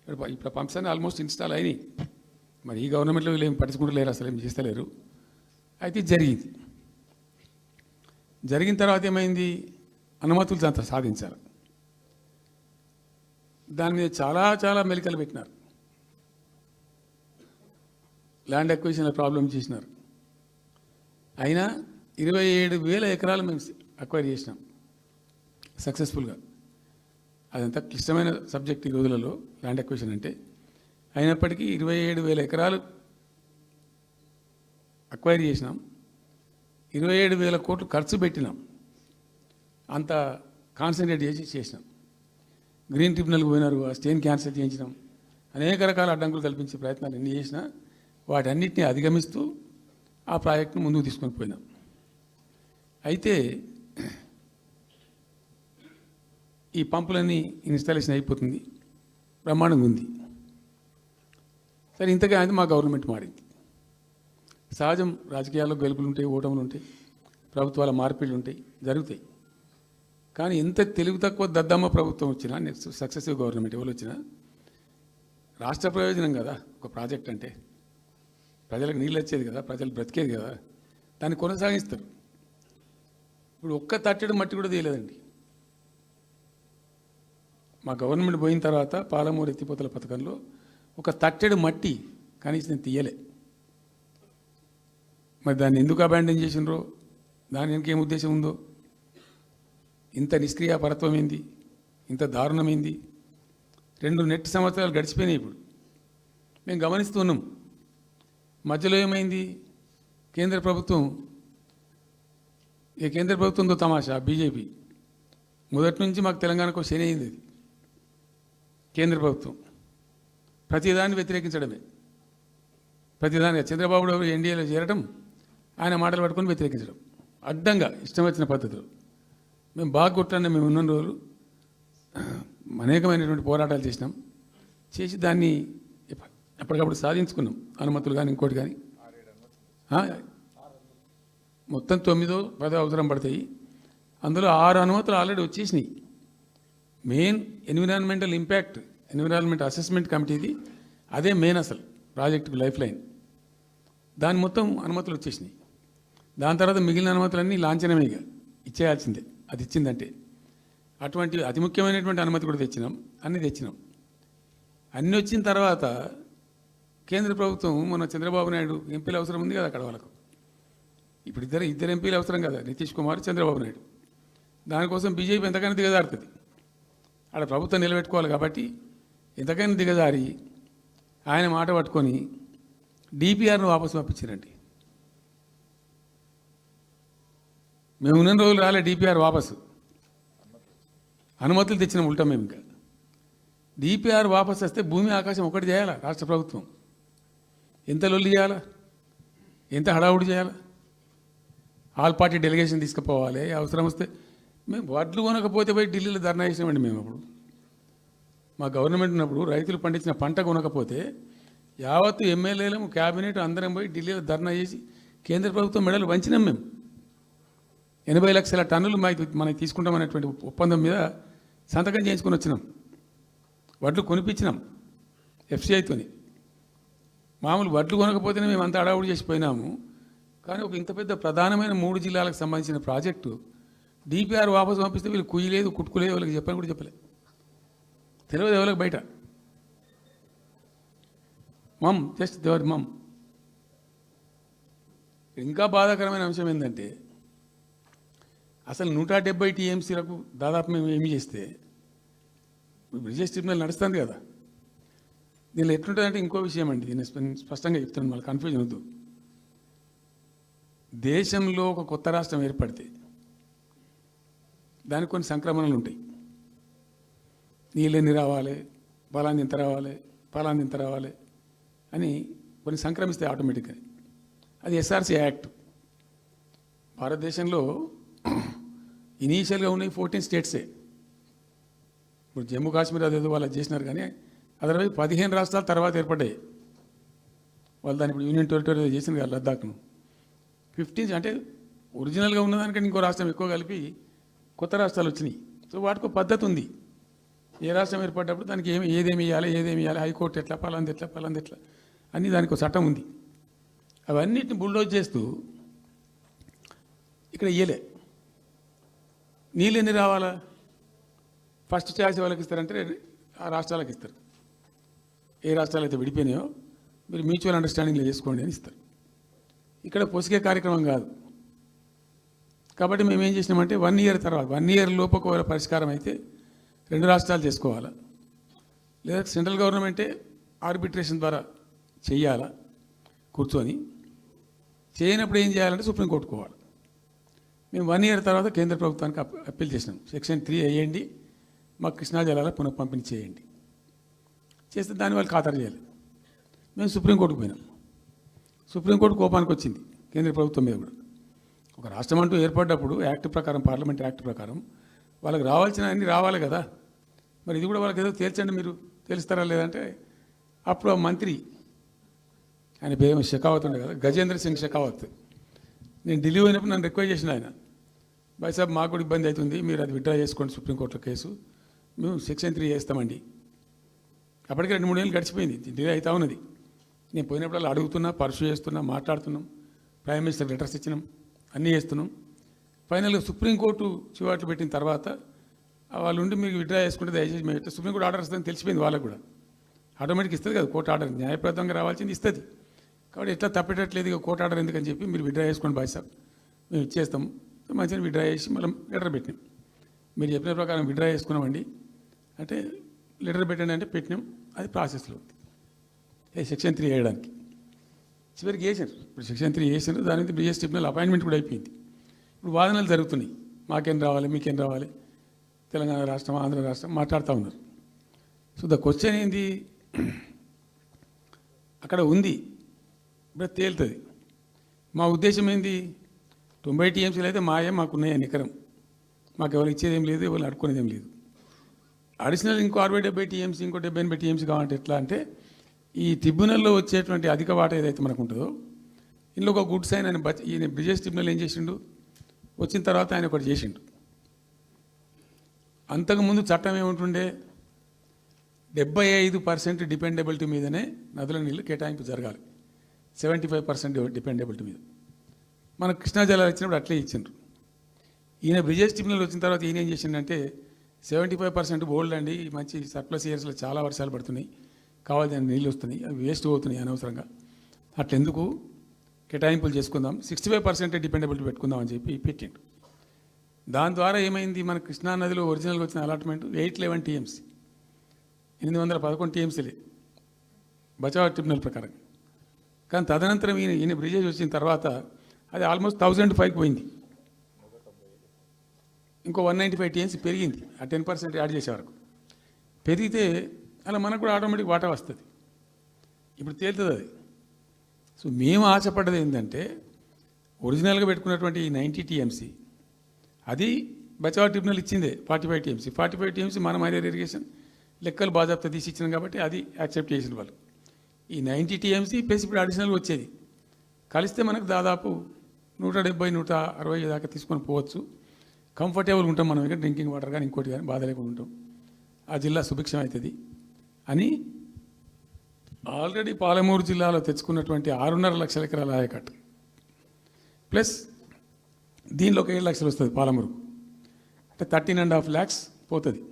ఇప్పుడు పంప్స్ అన్నీ ఆల్మోస్ట్ ఇన్స్టాల్ అయినాయి. మరి ఈ గవర్నమెంట్లో వీళ్ళు ఏం పట్టించుకుంటలేరు, అసలు ఏం చేస్తలేరు. అయితే జరిగింది. జరిగిన తర్వాత ఏమైంది, అనుమతులు దాంతో సాధించారు. దాని మీద చాలా మెలికలు పెట్టినారు. ల్యాండ్ అక్విజిషన్ల ప్రాబ్లం చేసినారు. అయినా 27,000 ఎకరాలు మేము అక్వైర్ చేసినాం సక్సెస్ఫుల్గా. అదంతా క్లిష్టమైన సబ్జెక్ట్ ఈ రోజులలో ల్యాండ్ అక్విజిషన్ అంటే. అయినప్పటికీ 27,000 ఎకరాలు అక్వైర్ చేసినాం, 27,000 కోట్లు ఖర్చు పెట్టినాం. అంత కాన్సన్ట్రేట్ చేసినాం. గ్రీన్ ట్రిబ్యునల్కి పోయినారు, ఆ స్టేని క్యాన్సిల్ చేయించినాం. అనేక రకాల అడ్డంకులు కల్పించే ప్రయత్నాలు ఎన్ని చేసినా వాటన్నిటిని అధిగమిస్తూ ఆ ప్రాజెక్టును ముందుకు తీసుకొని పోయినాం. అయితే ఈ పంపులన్నీ ఇన్స్టాలేషన్ అయిపోతుంది, బ్రహ్మాండంగా ఉంది. సరే, ఇంతగా అయితే మా గవర్నమెంట్ మారింది. సహజం, రాజకీయాల్లో గెలుపులు ఉంటాయి, ఓటములు ఉంటాయి, ప్రభుత్వాల మార్పిళ్ళు ఉంటాయి, జరుగుతాయి. కానీ ఎంత తెలుగు తక్కువ దద్దమ్మ ప్రభుత్వం వచ్చినా, నెక్స్ట్ సక్సెసివ్ గవర్నమెంట్ ఎవరు వచ్చినా రాష్ట్ర ప్రయోజనం కదా ఒక ప్రాజెక్ట్ అంటే. ప్రజలకు నీళ్ళు వచ్చేది కదా, ప్రజలు బ్రతికేది కదా, దాన్ని కొనసాగిస్తారు. ఇప్పుడు ఒక్క తట్టెడు మట్టి కూడా తీయలేదండి. మా గవర్నమెంట్ పోయిన తర్వాత పాలమూరు ఎత్తిపోతల పథకంలో ఒక తట్టెడు మట్టి కనీసం తీయలే. మరి దాన్ని ఎందుకు అబాండన్ చేసినరో, దాని వెనక ఏం ఉద్దేశం ఉందో, ఇంత నిష్క్రియాపరత్వం ఏంది, ఇంత దారుణమైంది. 2 నెట్ సంవత్సరాలు గడిచిపోయినాయి. ఇప్పుడు మేము గమనిస్తున్నాం. మధ్యలో ఏమైంది, కేంద్ర ప్రభుత్వంతో తమాషా. బీజేపీ మొదటి నుంచి మాకు తెలంగాణకు శని అయింది. అది కేంద్ర ప్రభుత్వం ప్రతిదాన్ని వ్యతిరేకించడమే. ప్రతిదాని చంద్రబాబు ఎన్డీఏలో చేరడం, ఆయన మాటలు పట్టుకొని వ్యతిరేకించడం, అడ్డంగా ఇష్టం వచ్చిన పద్ధతిలో. మేము బాగా కొట్టాను. మేము ఉన్న రోజులు అనేకమైనటువంటి పోరాటాలు చేసి దాన్ని ఎప్పటికప్పుడు సాధించుకున్నాం. అనుమతులు కానీ ఇంకోటి కానీ మొత్తం 9-10 అవసరం పడతాయి. అందులో 6 అనుమతులు ఆల్రెడీ వచ్చేసినాయి. మెయిన్ ఎన్విరాన్మెంట్ అసెస్మెంట్ కమిటీది అదే మెయిన్ అసలు ప్రాజెక్టుకు లైఫ్ లైన్. దాని మొత్తం అనుమతులు వచ్చేసినాయి. దాని తర్వాత మిగిలిన అనుమతులన్నీ లాంఛనమేగా ఇచ్చేయాల్సిందే. అది ఇచ్చిందంటే అటువంటి అతి ముఖ్యమైనటువంటి అనుమతి కూడా అన్నీ తెచ్చినాం. అన్నీ వచ్చిన తర్వాత కేంద్ర ప్రభుత్వం మన చంద్రబాబు నాయుడు ఎంపీలు అవసరం ఉంది కదా అక్కడ వాళ్ళకు. ఇప్పుడు ఇద్దరు ఎంపీలు అవసరం కదా, నితీష్ కుమార్, చంద్రబాబు నాయుడు. దానికోసం బీజేపీ ఎంతకైనా దిగజారుతుంది. ఆడ ప్రభుత్వం నిలబెట్టుకోవాలి కాబట్టి ఎంతకైనా దిగజారి ఆయన మాట పట్టుకొని డిపిఆర్ను వాపసు పంపించారండి. మేము ఉన్న రోజులు రాలే డిపిఆర్ వాపసు. అనుమతులు తెచ్చిన ఉల్టా మేము. ఇంకా డిపిఆర్ వాపసు వస్తే భూమి ఆకాశం ఒకటి చేయాలా రాష్ట్ర ప్రభుత్వం. ఎంత లొల్లి చేయాలా, ఎంత హడావుడి చేయాలా. ఆల్ పార్టీ డెలిగేషన్ తీసుకుపోవాలి. అవసరం వస్తే మేము వడ్లు కొనకపోతే పోయి ఢిల్లీలో ధర్నా చేసినామండి. మేము అప్పుడు మా గవర్నమెంట్ ఉన్నప్పుడు రైతులు పండించిన పంట కొనకపోతే యావత్తు ఎమ్మెల్యేలము, క్యాబినెట్ అందరం పోయి ఢిల్లీలో ధర్నా చేసి కేంద్ర ప్రభుత్వం మెడలు వంచినాం. మేము 80 లక్షల టన్నులు మనకి తీసుకుంటామనేటువంటి ఒప్పందం మీద సంతకం చేయించుకొని వచ్చినాం. వడ్లు కొనిపించినాం ఎఫ్సిఐతోని. మామూలు వడ్లు కొనకపోతేనే మేము అంత అడావుడు చేసిపోయినాము. కానీ ఒక ఇంత పెద్ద ప్రధానమైన 3 జిల్లాలకు సంబంధించిన ప్రాజెక్టు డిపిఆర్ వాపసు పంపిస్తే వీళ్ళు కుయ్యలేదు, కుట్టుకోలేదు, వాళ్ళకి చెప్పని కూడా చెప్పలేదు. తెలియదు ఎవరికి బయట. జస్ట్ దేవర్ మమ్. ఇంకా బాధాకరమైన అంశం ఏంటంటే అసలు 170 టీఎంసీలకు దాదాపు మేము ఏమి చేస్తే బ్రిజేష్ ట్రిబ్యునల్ నడుస్తుంది కదా. దీనిలో ఎట్లుంటుందంటే ఇంకో విషయం అండి, దీన్ని స్పష్టంగా చెప్తున్నాను, మళ్ళీ కన్ఫ్యూజన్ వద్దు. దేశంలో ఒక కొత్త రాష్ట్రం ఏర్పడితే దానికి కొన్ని సంక్రమణలు ఉంటాయి. నీళ్ళెన్ని రావాలి, ఫలాన్ని ఇంత రావాలి అని కొన్ని సంక్రమిస్తాయి ఆటోమేటిక్గా. అది ఎస్ఆర్సీ యాక్ట్. భారతదేశంలో ఇనీషియల్గా ఉన్నాయి 14 స్టేట్సే. ఇప్పుడు జమ్మూ కాశ్మీర్ అదేదో వాళ్ళు చేసినారు, కానీ అదర్వైజ్ 15 రాష్ట్రాలు తర్వాత ఏర్పడ్డాయి. వాళ్ళు దాన్ని ఇప్పుడు యూనియన్ టెరిటరీ చేసింది కదా లద్దాఖ్ను. 15 అంటే ఒరిజినల్గా ఉన్నదానికంటే ఇంకో రాష్ట్రం ఎక్కువ కలిపి కొత్త రాష్ట్రాలు వచ్చినాయి. సో వాటికి పద్ధతి ఉంది. ఏ రాష్ట్రం ఏర్పడ్డప్పుడు దానికి ఏదేమి ఇవ్వాలి, హైకోర్టు ఎట్లా, పలాంది ఎట్లా అన్నీ దానికి ఒక చట్టం ఉంది. అవన్నిటిని బుల్డోజ్ చేస్తూ ఇక్కడ ఇయ్యలే. నీళ్ళు ఎన్ని రావాలా, ఫస్ట్ ఛాయిస్ వాళ్ళకి ఇస్తారంటే ఆ రాష్ట్రాలకు ఇస్తారు. ఏ రాష్ట్రాలు అయితే విడిపోయినాయో మీరు మ్యూచువల్ అండర్స్టాండింగ్లో చేసుకోండి అని ఇస్తారు. ఇక్కడ పొసిగే కార్యక్రమం కాదు. కాబట్టి మేము ఏం చేసినామంటే 1 ఇయర్ తర్వాత 1 ఇయర్ లోపు ఒకవేళ పరిష్కారం అయితే 2 రాష్ట్రాలు చేసుకోవాలా, లేదా సెంట్రల్ గవర్నమెంటే ఆర్బిట్రేషన్ ద్వారా చెయ్యాలా కూర్చొని. చేయనప్పుడు ఏం చేయాలంటే సుప్రీంకోర్టు పోవాలి. మేము 1 ఇయర్ తర్వాత కేంద్ర ప్రభుత్వానికి అప్పీల్ చేసినాం. సెక్షన్ 3 వేయండి, మాకు కృష్ణా జలాల పునఃపంపిణీ చేయండి. చేస్తే దాని వాళ్ళు ఖాతరు చేయాలి. మేము సుప్రీంకోర్టుకు పోయినాం. సుప్రీంకోర్టు కోపానికి వచ్చింది కేంద్ర ప్రభుత్వం మీద కూడా. ఒక రాష్ట్రం అంటూ ఏర్పడ్డప్పుడు యాక్ట్ ప్రకారం, పార్లమెంట్ యాక్ట్ ప్రకారం వాళ్ళకి రావాల్సిన అన్నీ రావాలి కదా. మరి ఇది కూడా వాళ్ళకి ఏదో తేల్చండి, మీరు తెలుస్తారా లేదంటే అప్పుడు ఆ మంత్రి, ఆయన పేరు షెకావత్ ఉండే కదా, గజేంద్ర సింగ్ షెకావత్, నేను ఢిల్లీ పోయినప్పుడు నన్ను రిక్వెస్ట్ చేసిన ఆయన, భాయ్ సాబ్ మాకు కూడా ఇబ్బంది అవుతుంది, మీరు అది విత్డ్రా చేసుకోండి సుప్రీంకోర్టులో కేసు, మేము సెక్షన్ 3 చేస్తామండి. అప్పటికి 2-3 ఏళ్ళు గడిచిపోయింది, డిలే అవుతా ఉన్నది. నేను పోయినప్పుడు అడుగుతున్నా, పర్సూ చేస్తున్నా, మాట్లాడుతున్నాం, ప్రైమ్ మినిస్టర్ లెటర్స్ ఇచ్చినాం, అన్నీ చేస్తున్నాం. ఫైనల్గా సుప్రీంకోర్టు చివాట్లు పెట్టిన తర్వాత వాళ్ళు ఉండి మీకు విత్డ్రా చేసుకుంటే దయచేసి మేము సుప్రీంకోర్టు ఆర్డర్ ఇస్తుందని తెలిసిపోయింది వాళ్ళకు కూడా. ఆటోమేటిక్ ఇస్తుంది కదా కోర్టు ఆర్డర్, న్యాయప్రదంగా రావాల్సింది ఇస్తుంది. కాబట్టి ఎట్లా తప్పేటట్లేదు ఇక కోర్టు ఆర్డర్ ఎందుకని చెప్పి మీరు విత్డ్రా చేసుకోండి బాయ్ సాబ్, మేము ఇచ్చేస్తాం. మంచిగా విత్డ్రా చేసి మళ్ళీ లెటర్ పెట్టినాం. మీరు చెప్పిన ప్రకారం విత్డ్రా చేసుకున్నామండి అంటే లెటర్ పెట్టండి అంటే పెట్టినాం, అది ప్రాసెస్లో ఉంది. సెక్షన్ 3 వేయడానికి చివరికి వేసారు. ఇప్పుడు సెక్షన్ 3 వేసారు, దాని మీద బ్రిజేష్ ట్రిబ్యునల్ అపాయింట్మెంట్ కూడా అయిపోయింది. ఇప్పుడు వాదనలు జరుగుతున్నాయి, మాకేం రావాలి, మీకేం రావాలి, తెలంగాణ రాష్ట్రం, ఆంధ్ర రాష్ట్రం మాట్లాడుతూ ఉన్నారు. సో ద క్వశ్చన్ ఏంది, అక్కడ ఉంది, ఇప్పుడు తేలుతుంది. మా ఉద్దేశం ఏంది, 90 టీఎంసీలు అయితే మాకున్నాయి నికరం, మాకు ఎవరు ఇచ్చేది ఏం లేదు, ఎవరు అడుక్కునేది ఏం లేదు. అడిషనల్ ఇంకో 60-70 టీఎంసీ, ఇంకో 70-80 టీఎంసీ కావాలంటే ఎట్లా అంటే, ఈ ట్రిబ్యునల్లో వచ్చేటువంటి అధిక వాటా ఏదైతే మనకు ఉంటుందో, ఇందులో ఒక గుడ్స్ ఆయన ఈయన బ్రిజేష్ ట్రిబ్యునల్ ఏం చేసిండు, వచ్చిన తర్వాత ఆయన ఒకటి చేసిండు. అంతకుముందు చట్టం ఏముంటుండే, 75% డిపెండబిలిటీ మీదనే నదుల నీళ్ళు కేటాయింపు జరగాలి, 75% డిపెండబిలిటీ మీద. మనకు కృష్ణా జలాలు ఇచ్చినప్పుడు అట్లే ఇచ్చిండ్రు. ఈయన బ్రిజేష్ ట్రిబ్యునల్ వచ్చిన తర్వాత ఈయన ఏం చేసిండంటే 75% బోల్డ్ అండి, మంచి సర్ప్లస్ ఇయర్స్లో చాలా వర్షాలు పడుతున్నాయి, కావాల్సిన నీళ్ళు వస్తున్నాయి, అవి వేస్ట్ అవుతున్నాయి అనవసరంగా, అట్లెందుకు కేటాయింపులు చేసుకుందాం, 65% డిపెండబిలిటీ పెట్టుకుందాం అని చెప్పి పెట్టిండు. దాని ద్వారా ఏమైంది, మన కృష్ణా నదిలో ఒరిజినల్గా వచ్చిన అలాట్మెంట్ 811 టీఎంసీ, 811 టీఎంసీలే బచావ్ ట్రిబ్యునల్ ప్రకారం. కానీ తదనంతరం ఈయన బ్రిజేష్ వచ్చిన తర్వాత అది ఆల్మోస్ట్ 1005కి పోయింది, ఇంకో 195 టీఎంసీ పెరిగింది, ఆ 10% యాడ్ చేసే వరకు పెరిగితే అలా మనకు కూడా ఆటోమేటిక్ వాటా వస్తుంది. ఇప్పుడు తేలుతుంది అది. సో మేము ఆశపడ్డది ఏంటంటే, ఒరిజినల్గా పెట్టుకున్నటువంటి ఈ 90 టీఎంసీ అది బచావ్ ట్రిబ్యునల్ ఇచ్చిందే 45 టీఎంసీ, 45 టీఎంసీ మన మైనర్ ఇరిగేషన్ లెక్కలు బాజాప్తా తీసి ఇచ్చినాం కాబట్టి అది యాక్సెప్ట్ చేసిన వాళ్ళు. ఈ 90 టీఎంసీ ప్లస్ ఇప్పుడు అడిషనల్గా వచ్చేది కలిస్తే మనకు దాదాపు 170-160 దాకా తీసుకొని పోవచ్చు. కంఫర్టబుల్గా ఉంటాం మనం, ఇక్కడ డ్రింకింగ్ వాటర్ కానీ ఇంకోటి కానీ బాధ లేకుండా ఉంటాం, ఆ జిల్లా సుభిక్షం అవుతుంది అని ఆల్రెడీ పాలమూరు జిల్లాలో తెచ్చుకున్నటువంటి 6.5 లక్షల ఎకరాల ఆయకట్టు ప్లస్ దీనిలో ఒక 7 లక్షలు వస్తుంది పాలమూరు, అంటే 13.5 lakhs పోతుంది.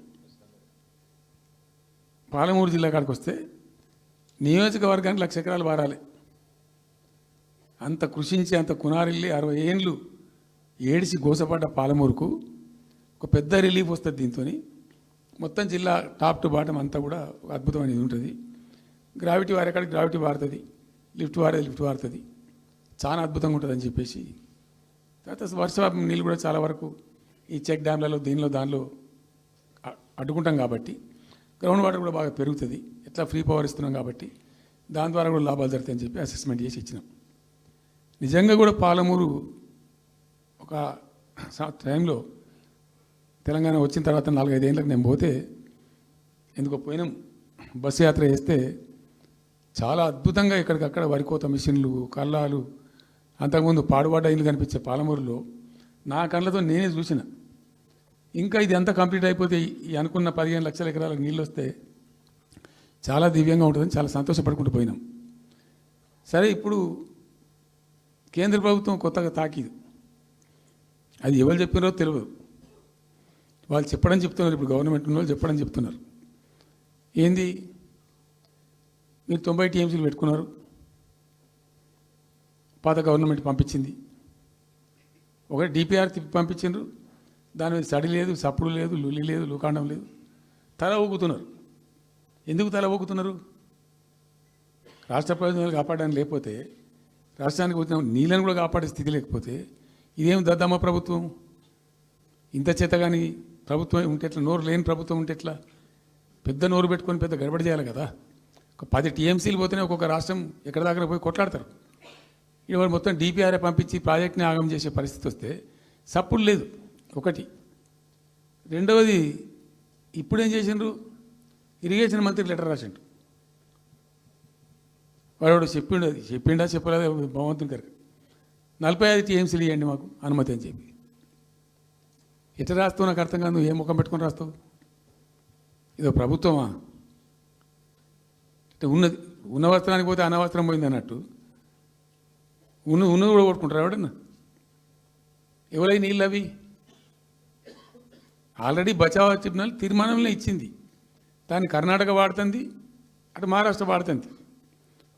పాలమూరు జిల్లా కాడికి వస్తే నియోజకవర్గానికి 1,00,000 ఎకరాలు వారాలి. అంత కృషించి అంత కునారిల్లి 60 ఏండ్లు ఏడిసి గోసపడ్డ పాలమూరుకు ఒక పెద్ద రిలీఫ్ వస్తుంది. దీంతో మొత్తం జిల్లా టాప్ టు బాటం అంతా కూడా ఒక అద్భుతమైనది ఉంటుంది. గ్రావిటీ వారేకాడికి గ్రావిటీ వారుతుంది, లిఫ్ట్ వారుతుంది, చాలా అద్భుతంగా ఉంటుంది అని చెప్పేసి. తర్వాత వర్ష నీళ్ళు కూడా చాలా వరకు ఈ చెక్ డ్యామ్లలో దానిలో అడ్డుకుంటాం కాబట్టి గ్రౌండ్ వాటర్ కూడా బాగా పెరుగుతుంది. ఎట్లా ఫ్రీ పవర్ ఇస్తున్నాం కాబట్టి దాని ద్వారా కూడా లాభాలు జరుగుతాయని చెప్పి అసెస్మెంట్ చేసి ఇచ్చినాం. నిజంగా కూడా పాలమూరు ఒక టైంలో తెలంగాణ వచ్చిన తర్వాత 4-5 ఏళ్ళకి నేను పోతే ఎందుకో పోయినాం, బస్సు యాత్ర చేస్తే చాలా అద్భుతంగా ఎక్కడికక్కడ వరికోత మిషన్లు, కల్లాలు, అంతకుముందు పాడుబడ్డ ఇల్లు కనిపించే పాలమూరులో నా కళ్ళతో నేనే చూసిన. ఇంకా ఇది అంతా కంప్లీట్ అయిపోతే ఈ అనుకున్న 15 లక్షల ఎకరాలకు నీళ్ళు వస్తే చాలా దివ్యంగా ఉంటుందని చాలా సంతోషపడుకుంటూ పోయినాం. సరే, ఇప్పుడు కేంద్ర ప్రభుత్వం కొత్తగా తాకీదు, అది ఎవరు చెప్పినారో తెలియదు, వాళ్ళు చెప్తున్నారు. ఇప్పుడు గవర్నమెంట్ ఉన్న వాళ్ళు చెప్పడం చెప్తున్నారు. ఏంది, మీరు 90 టీఎంసీలు పెట్టుకున్నారు, పాత గవర్నమెంట్ పంపించింది, ఒకటి డిపిఆర్ తిప్పి పంపించిండ్రు, దాని మీద సడి లేదు, సప్పుడు లేదు, లులి లేదు, లూకాండం లేదు, తల ఊగుతున్నారు. ఎందుకు తల ఊగుతున్నారు? రాష్ట్ర ప్రయోజనాలు కాపాడడానికి లేకపోతే, రాష్ట్రానికి వచ్చిన నీళ్ళని కూడా కాపాడే స్థితి లేకపోతే ఇదేం దద్దమ్మ ప్రభుత్వం? ఇంత చేత కానీ ప్రభుత్వం ఉంటే ఎట్లా? నోరు లేని ప్రభుత్వం ఉంటే ఎట్లా? పెద్ద నోరు పెట్టుకొని పెద్ద గడబడి చేయాలి కదా. ఒక 10 టీఎంసీలు పోతేనే ఒక్కొక్క రాష్ట్రం ఎక్కడ దగ్గర పోయి కొట్లాడతారు. ఇవాళ మొత్తం డిపిఆర్ఏ పంపించి ప్రాజెక్ట్ని ఆగం చేసే పరిస్థితి వస్తే సప్పుడు లేదు. ఒకటి రెండవది ఇప్పుడేం చేసిండ్రు, ఇరిగేషన్ మంత్రికి లెటర్ రాసిండు. వాడు చెప్పిండా చెప్పలేదా భగవంతుని గారికి 45 టీఎంసీలు ఇవ్వండి మాకు అనుమతి అని చెప్పి. ఎట్లా రాస్తావు నాకు అర్థం కాదు. నువ్వు ఏ ముఖం పెట్టుకొని రాస్తావు? ఇదో ప్రభుత్వమా? ఉన్న వస్త్రానికి పోతే అనవసరం పోయింది అన్నట్టు ఉన్నది కూడా కొట్టుకుంటారు ఎవడన్నా. ఎవరై నీళ్ళు అవి ఆల్రెడీ బచావ్ ట్రిబ్యునల్ తీర్మానంలో ఇచ్చింది. దాన్ని కర్ణాటక వాడుతుంది, అటు మహారాష్ట్ర వాడుతుంది.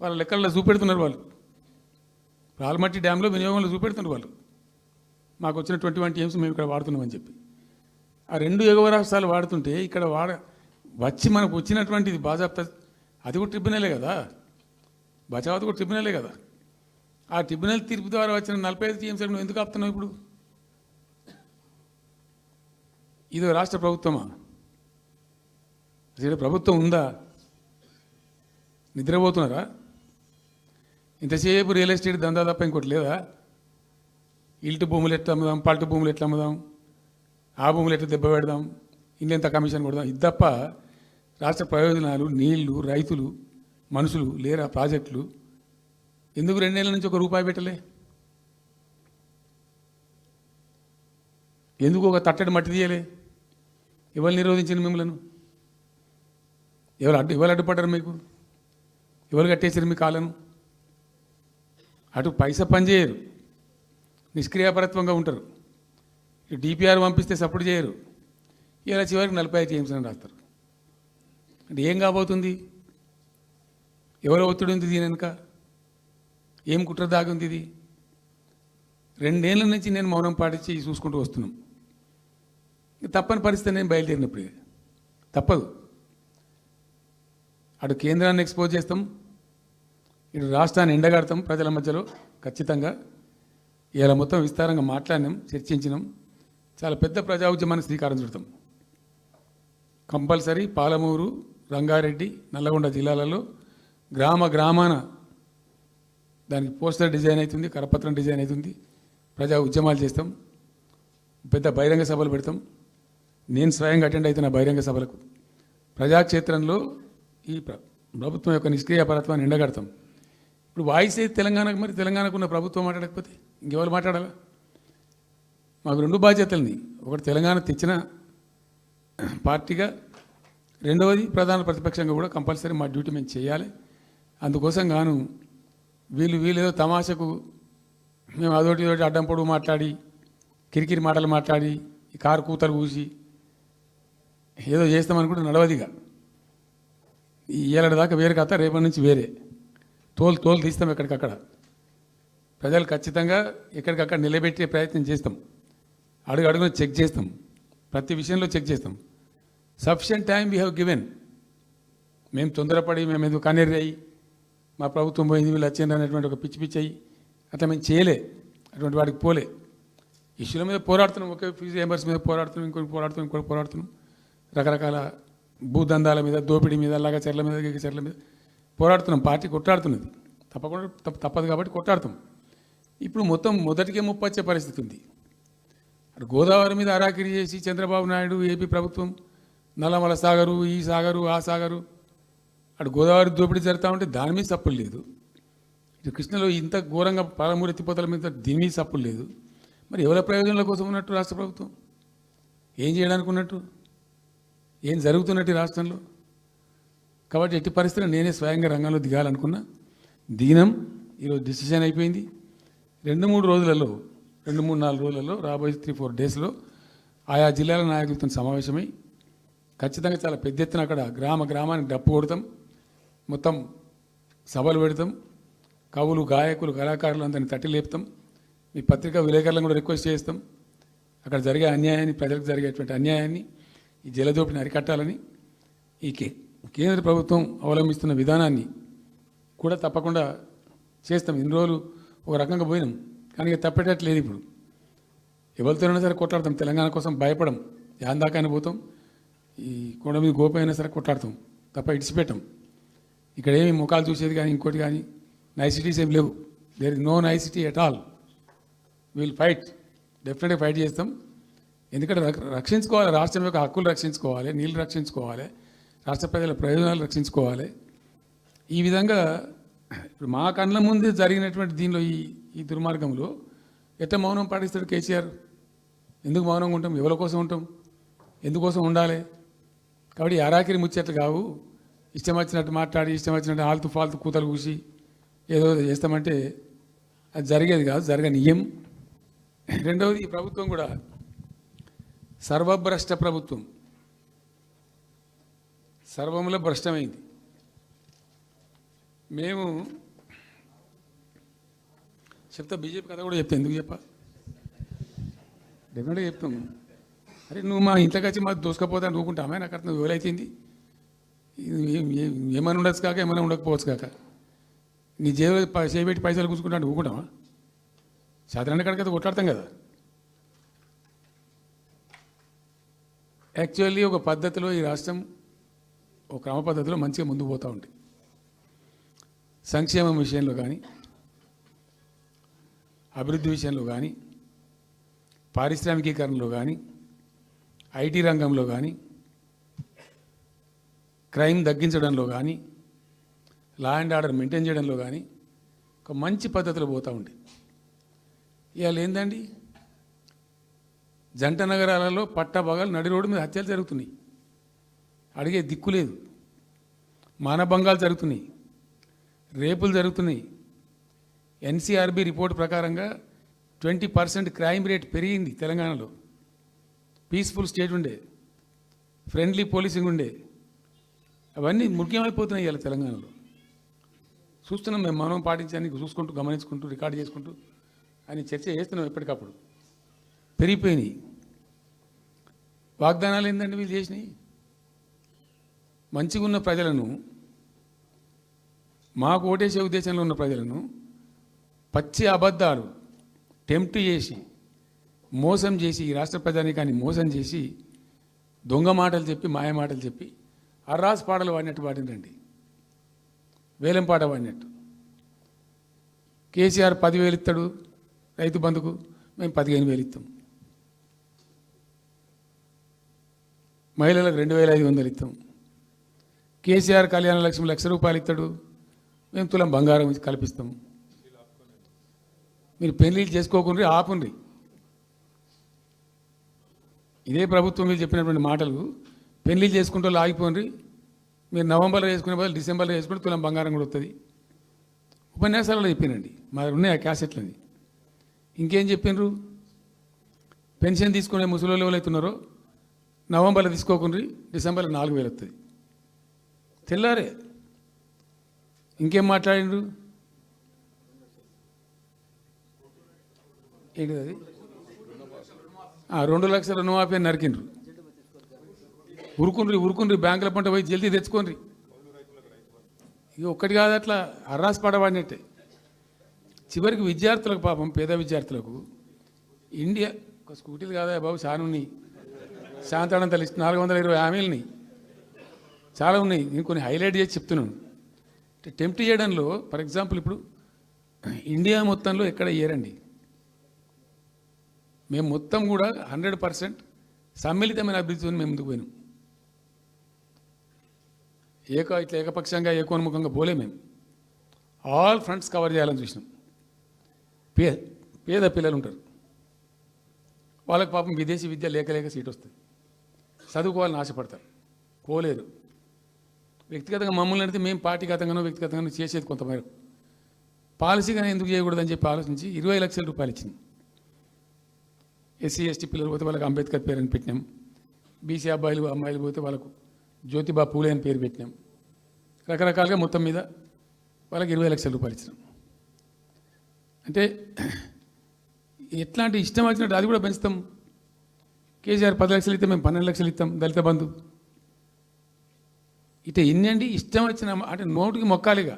వాళ్ళ లెక్కల్లో చూపెడుతున్నారు వాళ్ళు. రాల్మట్టి డ్యాంలో వినియోగంలో చూపెడుతున్నారు వాళ్ళు. మాకు వచ్చిన 21 టీఎంసీ మేము ఇక్కడ వాడుతున్నామని చెప్పి. ఆ 2 ఎగువ రాష్ట్రాలు వాడుతుంటే ఇక్కడ వచ్చి మనకు వచ్చినటువంటిది బాజాప్తా అది కూడా ట్రిబ్యునలే కదా, బచావత్ కూడా ట్రిబ్యునలే కదా. ఆ ట్రిబ్యునల్ తీర్పు ద్వారా వచ్చిన 45 టీఎంసీ నువ్వు ఎందుకు ఆపుతున్నావు ఇప్పుడు? ఇది రాష్ట్ర ప్రభుత్వమా? అసలు ప్రభుత్వం ఉందా? నిద్రపోతున్నారా? ఇంతసేపు రియల్ ఎస్టేట్ దందా తప్ప ఇంకోటి లేదా? ఇల్టు భూములు ఎట్లా అమ్ముదాం, పల్టు భూములు ఎట్లా అమ్ముదాం, ఆ భూములు ఎట్లా దెబ్బ పెడదాం, ఇంకెంత కమిషన్ కొడదాం, ఇది తప్ప రాష్ట్ర ప్రయోజనాలు, నీళ్లు, రైతులు, మనుషులు లేరా? ప్రాజెక్టులు ఎందుకు 2 నెలల నుంచి ₹1 పెట్టలే? ఎందుకు ఒక తట్టడి మట్టి తీయలే? ఎవరు నిరోధించిన మిమ్మల్ని? ఎవరు అడ్డుపడ్డారు మీకు? ఎవరు కట్టేసారు మీ కాలను? అటు పైసా పనిచేయరు, నిష్క్రియాపరత్వంగా ఉంటారు. డిపిఆర్ పంపిస్తే సపోర్ట్ చేయరు. ఇలా చివరికి 45 టీఎంసీ అని రాస్తారు. అంటే ఏం కాబోతుంది? ఎవరో ఒత్తిడి ఉంది దీని వెనుక? ఏం కుట్ర దాగుంది ఇది? 2 ఏళ్ళ నుంచి నేను మౌనం పాటించి చూసుకుంటూ వస్తున్నాం. తప్పని పరిస్థితి నేను బయలుదేరినప్పుడే తప్పదు. అటు కేంద్రాన్ని ఎక్స్పోజ్ చేస్తాం, ఇటు రాష్ట్రాన్ని ఎండగడతాం ప్రజల మధ్యలో ఖచ్చితంగా. ఇలా మొత్తం విస్తారంగా మాట్లాడినాం, చర్చించినాం. చాలా పెద్ద ప్రజా ఉద్యమానికి శ్రీకారం చుడతాం. కంపల్సరీ పాలమూరు, రంగారెడ్డి, నల్లగొండ జిల్లాలలో గ్రామాన దానికి పోస్టర్ డిజైన్ అవుతుంది, కరపత్రం డిజైన్ అవుతుంది. ప్రజా ఉద్యమాలు చేస్తాం, పెద్ద బహిరంగ సభలు పెడతాం. నేను స్వయంగా అటెండ్ అవుతున్న బహిరంగ సభలకు. ప్రజాక్షేత్రంలో ఈ ప్రభుత్వం యొక్క నిష్క్రియాపరత్వాన్ని ఎండగడతాం. ఇప్పుడు వాయిస్ అయితే తెలంగాణకు, మరి తెలంగాణకు ఉన్న ప్రభుత్వం మాట్లాడకపోతే ఇంకెవరు మాట్లాడాలా? మాకు 2 బాధ్యతలని, ఒకటి తెలంగాణ తెచ్చిన పార్టీగా, రెండవది ప్రధాన ప్రతిపక్షంగా కూడా కంపల్సరీ మా డ్యూటీ మేము చేయాలి. అందుకోసం గాను వీళ్ళు ఏదో తమాషకు మేము అదోటి ఇదోటి అడ్డం పొడుగు మాట్లాడి, కిరికిరి మాటలు మాట్లాడి, ఈ కారు కూతలు కూసి ఏదో చేస్తామనుకుంటే నడవదిగా. ఈ ఏళ్ళ దాకా వేరే కథ, రేపటి నుంచి వేరే తోలు తీస్తాం ఎక్కడికక్కడ. ప్రజలు ఖచ్చితంగా ఎక్కడికక్కడ నిలబెట్టే ప్రయత్నం చేస్తాం. అడుగున చెక్ చేస్తాం, ప్రతి విషయంలో చెక్ చేస్తాం. Sufficient time we have given. మేము తొందరపడి మేము ఎందుకు కన్నెర్రి అయ్యి మా ప్రభుత్వం పోయింది వీళ్ళు వచ్చింది అనేటువంటి ఒక పిచ్చి అయ్యి అట్లా మేము చేయలే, అటువంటి వాడికి పోలే. ఇష్యూల మీద పోరాడుతున్నాం, ఒకే ఫీజు రియంబర్స్ మీద పోరాడుతున్నాం, ఇంకోటి పోరాడుతున్నాం. రకరకాల భూదందాల మీద, దోపిడీ మీద, చెర్ల మీద పోరాడుతున్నాం. పార్టీ కొట్లాడుతున్నది, తప్పదు కాబట్టి కొట్లాడుతాం. ఇప్పుడు మొత్తం మొదటికే ముప్పొచ్చే పరిస్థితి ఉంది. అటు గోదావరి మీద అరాకిరి చేసి చంద్రబాబు నాయుడు, ఏపీ ప్రభుత్వం నల్లమల సాగరు, ఈ సాగరు, ఆ సాగరు, అటు గోదావరి దోపిడీ జరుగుతూ ఉంటే దాని మీద సప్పులు లేదు. ఇటు కృష్ణలో ఇంత ఘోరంగా పాలమూరు ఎత్తిపోతల మీద దీని మీద సప్పులు లేదు. మరి ఎవరి ప్రయోజనాల కోసం ఉన్నట్టు రాష్ట్ర ప్రభుత్వం? ఏం చేయడానికి ఉన్నట్టు? ఏం జరుగుతున్నట్టు రాష్ట్రంలో? కాబట్టి ఎట్టి పరిస్థితుల్లో నేనే స్వయంగా రంగంలో దిగాలనుకున్నా. దినం ఈరోజు డిసిషన్ అయిపోయింది. 2-3 రోజులలో, 2-3-4 రోజులలో, రాబోయే 3-4 డేస్లో ఆయా జిల్లాల నాయకులతో సమావేశమై ఖచ్చితంగా చాలా పెద్ద ఎత్తున అక్కడ గ్రామానికి డప్పు కొడతాం, మొత్తం సభలు పెడతాం, కవులు, గాయకులు, కళాకారులు అందరినీ తట్టి లేపుతాం. మీ పత్రికా విలేకరులను కూడా రిక్వెస్ట్ చేస్తాం. అక్కడ జరిగే అన్యాయాన్ని, ప్రజలకు జరిగేటువంటి అన్యాయాన్ని, ఈ జలదోపిడిని అరికట్టాలని ఈ కేంద్ర ప్రభుత్వం అవలంబిస్తున్న విధానాన్ని కూడా తప్పకుండా చేస్తాం. ఇన్ని రోజులు ఒక రకంగా పోయినాం, కానీ ఇక తప్పేటట్లేదు. ఇప్పుడు ఎవరితోనైనా సరే కొట్లాడతాం, తెలంగాణ కోసం భయపడం. యాందాకాని పోతాం, ఈ కొండ మీద గోప అయినా సరే కొట్లాడతాం, తప్ప ఇడిచిపెట్టాం. ఇక్కడ ఏమి ముఖాలు చూసేది కానీ ఇంకోటి కానీ నైసిటీస్ ఏమి లేవు. There is no necessity at all. Will fight, డెఫినెట్గా ఫైట్ చేస్తాం. ఎందుకంటే రక్షించుకోవాలి, రాష్ట్రం యొక్క హక్కులు రక్షించుకోవాలి, నీళ్లు రక్షించుకోవాలి, రాష్ట్ర ప్రజల ప్రయోజనాలు రక్షించుకోవాలి. ఈ విధంగా ఇప్పుడు మా కళ్ళ ముందు జరిగినటువంటి దీనిలో ఈ దుర్మార్గంలో ఎట్లా మౌనం పాటిస్తాడు కేసీఆర్? ఎందుకు మౌనంగా ఉంటాం? ఎవరి కోసం ఉంటాం? ఎందుకోసం ఉండాలి? కాబట్టి అరాకిరి ముచ్చట్లు కావు. ఇష్టం వచ్చినట్టు మాట్లాడి ఇష్టం వచ్చినట్టు ఆల్తు ఫాల్తు కూతలు కూసి ఏదో చేస్తామంటే అది జరిగేది కాదు, జరగనీయం. రెండవది, ఈ ప్రభుత్వం కూడా సర్వభ్రష్ట ప్రభుత్వం, సర్వంలో భ్రష్టమైంది. మేము చెప్తా, బీజేపీ కథ కూడా చెప్తా. ఎందుకు చెప్పా? డెఫినెట్గా చెప్తాము. అరే నువ్వు మా ఇంట్లోకి వచ్చి మాకు దోసుకపోతా నువ్వుకుంటామే, నాకు అర్థం ఎవరైతుంది. ఏమైనా ఉండొచ్చు కాక ఏమైనా ఉండకపోవచ్చు కాక నీ చేయబెట్టి పైసలు కూర్చుకుంటా నువ్వుకుంటామా? సాధారణ కడకైతే కొట్లాడతాం కదా. యాక్చువల్లీ ఒక పద్ధతిలో ఈ రాష్ట్రం ఒక క్రమ పద్ధతిలో మంచిగా ముందుకు పోతూ ఉంది. సంక్షేమం విషయంలో కానీ, అభివృద్ధి విషయంలో కానీ, పారిశ్రామికీకరణలో కానీ, ఐటీ రంగంలో కానీ, క్రైమ్ తగ్గించడంలో కానీ, లా అండ్ ఆర్డర్ మెయింటైన్ చేయడంలో కానీ ఒక మంచి పద్ధతిలో పోతూ ఉంది. ఇవాళ ఏందండి, జంట నగరాలలో పట్టబగలు నడి రోడ్డు మీద హత్యలు జరుగుతున్నాయి, అడిగే దిక్కు లేదు. మానభంగాలు జరుగుతున్నాయి, రేపులు జరుగుతున్నాయి. ఎన్సీఆర్బీ రిపోర్ట్ ప్రకారంగా 20% క్రైమ్ రేట్ పెరిగింది తెలంగాణలో. పీస్ఫుల్ స్టేట్ ఉండే, ఫ్రెండ్లీ పోలీసింగ్ ఉండే, అవన్నీ ముఖ్యమైపోతున్నాయి ఇవాళ తెలంగాణలో. చూస్తున్నాం మేము, మనం పాటించడానికి చూసుకుంటూ గమనించుకుంటూ రికార్డు చేసుకుంటూ అని చర్చ చేస్తున్నాం. ఎప్పటికప్పుడు పెరిగిపోయినాయి. వాగ్దానాలు ఏంటంటే వీళ్ళు చేసినాయి. మంచిగా ఉన్న ప్రజలను, మాకు ఓటేసే ఉద్దేశంలో ఉన్న ప్రజలను పచ్చి అబద్ధాలు టెంప్ట్ చేసి మోసం చేసి, ఈ రాష్ట్ర ప్రజానీకాన్ని మోసం చేసి దొంగ మాటలు చెప్పి మాయ మాటలు చెప్పి అర్రాస్ పాటలు వాడినట్టు వాడినండి, వేలం పాట వాడినట్టు. కేసీఆర్ 10,000 ఇస్తాడు రైతు బంధుకు, మేము 15,000 ఇస్తాం. మహిళలకు 2,500 ఇస్తాం. కేసీఆర్ కళ్యాణ లక్ష్మి ₹1,00,000 ఇస్తాడు, మేము తులం బంగారం కల్పిస్తాం. మీరు పెళ్లిళ్ళు చేసుకోకుండా ఆపుండ్రి. ఇదే ప్రభుత్వం మీరు చెప్పినటువంటి మాటలు, పెళ్లిళ్ళు చేసుకుంటూ ఆగిపోండి, మీరు నవంబర్లో చేసుకునే బదులు డిసెంబర్లో చేసుకుంటే తులం బంగారం కూడా వస్తుంది. ఉపన్యాసాలలో చెప్పినండి, మా ఉన్నాయి ఆ క్యాసెట్లని. ఇంకేం చెప్పినారు? పెన్షన్ తీసుకునే ముసలి ఎవరు అవుతున్నారో నవంబర్లో తీసుకోకుండా డిసెంబర్లో 4,000 వస్తుంది. తెల్లారే ఇంకేం మాట్లాడిండ్రు? ఏంటిది అది? 2 లక్షల రుణమాఫీ అని నరికిండ్రు. ఉరుకుండ్రి బ్యాంకుల పంట పోయి జల్దీ తెచ్చుకోండి. ఇక ఒక్కటి కాదు, అట్లా అర్రాస్ పడబడినట్టే. చివరికి విద్యార్థులకు, పాపం పేద విద్యార్థులకు ఇండియా ఒక స్కూటీలు కాదా బాబు, చాలా ఉన్నాయి. శాంతాడంత లిస్ట్ 420 హామీలని చాలా ఉన్నాయి. నేను కొన్ని హైలైట్ చేసి చెప్తున్నాను. టెంప్ట్ చేయడంలో, ఫర్ ఎగ్జాంపుల్ ఇప్పుడు ఇండియా మొత్తంలో ఎక్కడ ఇయ్యరండి. మేము మొత్తం కూడా 100% సమ్మిళితమైన అభివృద్ధితో మేము ముందుకు పోయినాం. ఇట్లా ఏకపక్షంగా ఏకోన్ముఖంగా పోలే. మేము ఆల్ ఫ్రంట్స్ కవర్ చేయాలని చూసినాం. పేద పిల్లలు ఉంటారు, వాళ్ళకి పాపం విదేశీ విద్య లేక సీట్ వస్తుంది, చదువుకోవాలని ఆశపడతారు, పోలేరు. వ్యక్తిగతంగా మమ్మల్ని అడిగితే మేము పార్టీగతంగానో వ్యక్తిగతంగానో చేసేది కొంతమేరకు. పాలసీగానే ఎందుకు చేయకూడదని చెప్పి ఆలోచించి 20 లక్షల రూపాయలు ఇచ్చింది. SC ST పిల్లలు పోతే వాళ్ళకి అంబేద్కర్ పేరు అని పెట్టినాం. BC అమ్మాయిలు పోతే వాళ్ళకు జ్యోతిబా పూలే అని పేరు పెట్టినాం. రకరకాలుగా మొత్తం మీద వాళ్ళకి 20 లక్షల రూపాయలు ఇచ్చినాం. అంటే ఎట్లాంటి ఇష్టం వచ్చినట్టు అది కూడా పెంచుతాం. కేసీఆర్ 10 లక్షలు ఇస్తే మేము 12 లక్షలు ఇస్తాం దళిత బంధు. ఇట ఎన్నండి ఇష్టం వచ్చిన అంటే నోటికి మొక్కాలిగా,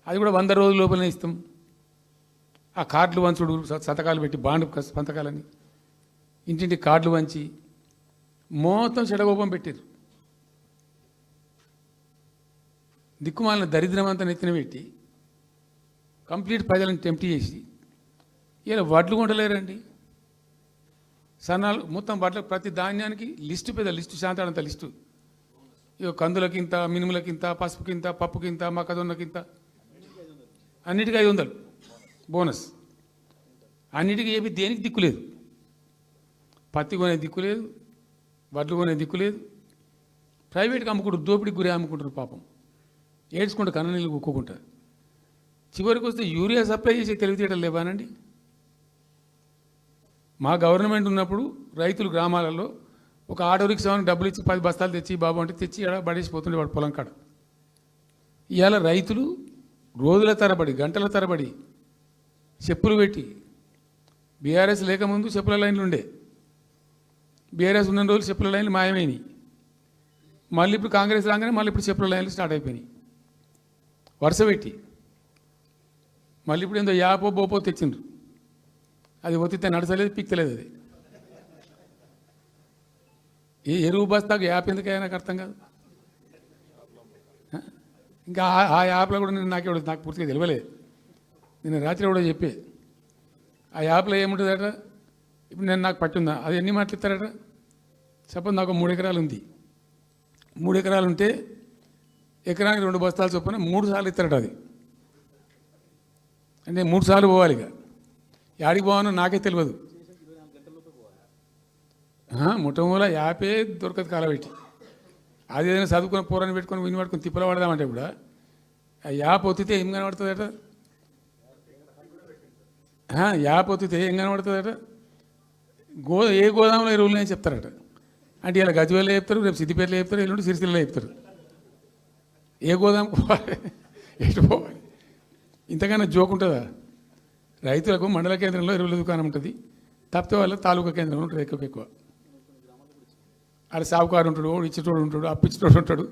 అది కూడా 100 రోజుల లోపలనే ఇస్తాం. ఆ కార్డులు వంచుడు, సంతకాలు పెట్టి బాండ్ సంతకాలని ఇంటింటి కార్డులు వంచి మొత్తం చెడగోపం పెట్టారు. దిక్కుమాలిన దరిద్రం అంతా నెత్తిన పెట్టి కంప్లీట్ ప్రజలను టెంప్ట్ చేసి ఇలా వడ్లు కొంటలేరండి. సన్నాలు మొత్తం బట్టలు ప్రతి ధాన్యానికి లిస్టు పెద్ద లిస్టు శాంతాడంత లిస్టు. ఇక కందులకింత, మినుములకింత, పసుపుకింత, పప్పుకింత, మొక్కజొన్నకింత, అన్నిటికీ 500 బోనస్. అన్నిటికీ ఏమి దేనికి దిక్కులేదు. పత్తి కొనే దిక్కులేదు, వడ్లు కొనే దిక్కులేదు. ప్రైవేట్గా అమ్ముకుంటారు, దోపిడికి గురి అమ్ముకుంటారు పాపం. ఏడ్చుకుంటూ కన్ననీళ్ళు కుక్కుంటారు. చివరికి వస్తే యూరియా సప్లై చేసే తెలివితేటలు లేవానండి. మా గవర్నమెంట్ ఉన్నప్పుడు రైతులు గ్రామాలలో ఒక ఆటో రిక్షాకి డబ్బులు ఇచ్చి 10 బస్తాలు తెచ్చి బాబు అంటే తెచ్చి ఎడ పడేసిపోతుండే వాడు పొలం కాడ. ఇవాళ రైతులు రోజుల తరబడి, గంటల తరబడి చెప్పులు పెట్టి, బీఆర్ఎస్ లేకముందు చెప్పుల లైన్లు ఉండే, బీఆర్ఎస్ ఉన్న రోజులు చెప్పుల లైన్లు మాయమైనవి. మళ్ళీ ఇప్పుడు కాంగ్రెస్ రాగానే మళ్ళీ ఇప్పుడు చెప్పుల లైన్లు స్టార్ట్ అయిపోయినాయి వరుస పెట్టి. మళ్ళీ ఇప్పుడు ఏందో యాపో బోపో తెచ్చిండ్రు, అది ఒత్తితే నడచలేదు, పిక్తలేదు. అది ఏ ఎరువు బస్తాకు యాప్ ఎందుకైనా నాకు అర్థం కాదు. ఇంకా ఆ యాప్లో కూడా నాకు పూర్తిగా తెలియలేదు. నేను రాత్రి కూడా చెప్పే ఆ యాప్లో ఏముంటుందట. ఇప్పుడు నాకు పట్టిందా, అది ఎన్ని మాటలు ఇస్తారట. సపోజ్ నాకు 3 ఎకరాలు ఉంది. 3 ఎకరాలు ఉంటే ఎకరానికి 2 బస్తాలు చొప్పున 3 సార్లు ఇస్తారట. అది అంటే 3 సార్లు పోవాలి. ఇక యాడికి పోవానో నాకే తెలియదు. మొట్టమొదటి యాపే దొరకదు కాలబెట్టి. అది ఏదైనా చదువుకుని పోరాని పెట్టుకొని విని పట్టుకొని తిప్పల పడదామంటే కూడా ఆ యాప్ ఒత్తితే ఏం కనబడుతుందట. యాప్ ఒత్తితే ఏం కనబడుతుందట. ఏ గోదాంలో ఎరువులు అని చెప్తారట. అంటే ఇలా గజ్వేల్లో చెప్తారు, రేపు సిద్దిపేటలో చెప్తారు, ఎల్లుండి సిరిసిల్లలో చెప్తారు. ఏ గోదాం పోవాలి, ఎటు పోవాలి. ఇంతకన్నా జోక్ ఉంటుందా. రైతులకు మండల కేంద్రంలో ఎరువుల దుకాణం ఉంటుంది, తప్పితే వాళ్ళ తాలూకా కేంద్రంలో ఉంటుంది ఎక్కువ. అలా సాగుకారు ఉంటాడు, ఇచ్చేటోడు ఉంటాడు, అప్పిచ్చేటోడు ఉంటాడు.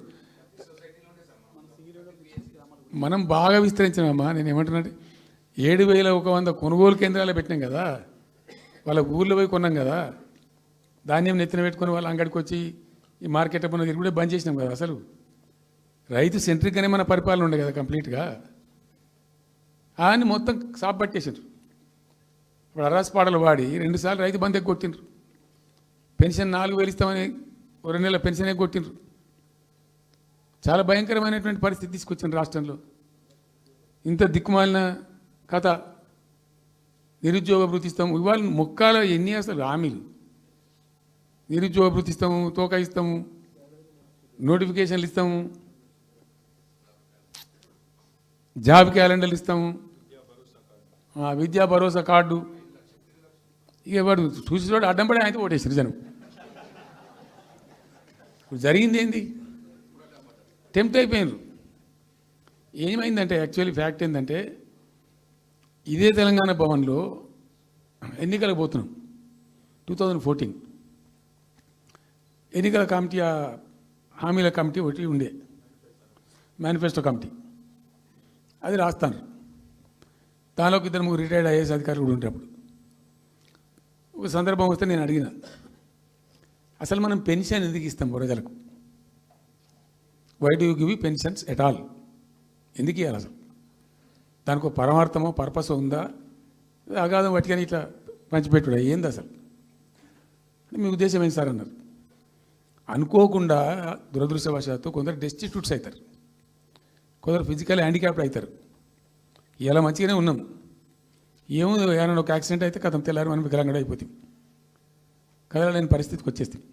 మనం బాగా విస్తరించినామా. నేను ఏమంటున్నాను, 7,100 కొనుగోలు కేంద్రాలు పెట్టినాం కదా. వాళ్ళ ఊర్లో పోయి కొన్నాం కదా. ధాన్యం నెత్తిన పెట్టుకొని వాళ్ళ అంగడికి వచ్చి ఈ మార్కెట్ పనులు తిరిగి కూడా బంద్ చేసినాం కదా. అసలు రైతు సెంట్రిక్గానే మన పరిపాలన ఉండే కదా కంప్లీట్గా. అని మొత్తం సాప్ పట్టేసారు. ఇప్పుడు అరాసపాడలు వాడి 2 సార్లు రైతు బంద్ కొట్టిండ్రు. పెన్షన్ 4,000 ఇస్తామని 2 నెలల పెన్షన్ కొట్టిండ్రు. చాలా భయంకరమైనటువంటి పరిస్థితి తీసుకొచ్చిండ్రు రాష్ట్రంలో. ఇంత దిక్కుమాలిన కథ. నిరుద్యోగ భృతి ఇస్తాము, ఇవాళ మొక్కాల ఎన్ని అసలు హామీలు. నిరుద్యోగ భృతి ఇస్తాము, తోక ఇస్తాము, నోటిఫికేషన్లు ఇస్తాము, జాబ్ క్యాలెండర్లు ఇస్తాము, విద్యా భరోసా కార్డు. ఇక వాడు చూసేవాడు అడ్డం పడి అయితే ఓటేసారు జనం. ఇప్పుడు జరిగింది ఏంది, టెంప్ట్ అయిపోయినారు. ఏమైందంటే యాక్చువల్లీ ఫ్యాక్ట్ ఏంటంటే, ఇదే తెలంగాణ భవన్లో ఎన్నికలకు పోతున్నాం 2014. ఎన్నికల కమిటీ, హామీల కమిటీ ఒకటి ఉండే, మేనిఫెస్టో కమిటీ. అది రాస్తాను. దానిలోకి 2-3 రిటైర్డ్ ఐఏఎస్ అధికారులు కూడా ఉండేటప్పుడు ఒక సందర్భం వస్తే నేను అడిగిన, అసలు మనం పెన్షన్ ఎందుకు ఇస్తాం ప్రజలకు? Why do you give pensions at all? ఎందుకు ఇవ్వాలి అసలు? దానికి ఒక పరమార్థమో పర్పస్ ఉందా? అగాధం పట్టుకొని ఇట్లా పంచిపెట్టుడా ఏంది అసలు? మీ ఉద్దేశం ఏంటి సార్ అన్నారు. అనుకోకుండా దురదృష్టవశాత్తు కొందరు డెస్టిట్యూట్స్ అవుతారు, కొందరు ఫిజికల్ హ్యాండిక్యాప్డ్ అవుతారు. ఇలా మంచిగానే ఉన్నాం, ఏమో ఏమైనా ఒక యాక్సిడెంట్ అయితే కథం తెల్లారి మనం వికలాంగుడు అయిపోతుంది, కదలలేని పరిస్థితికి వచ్చేస్తుంది.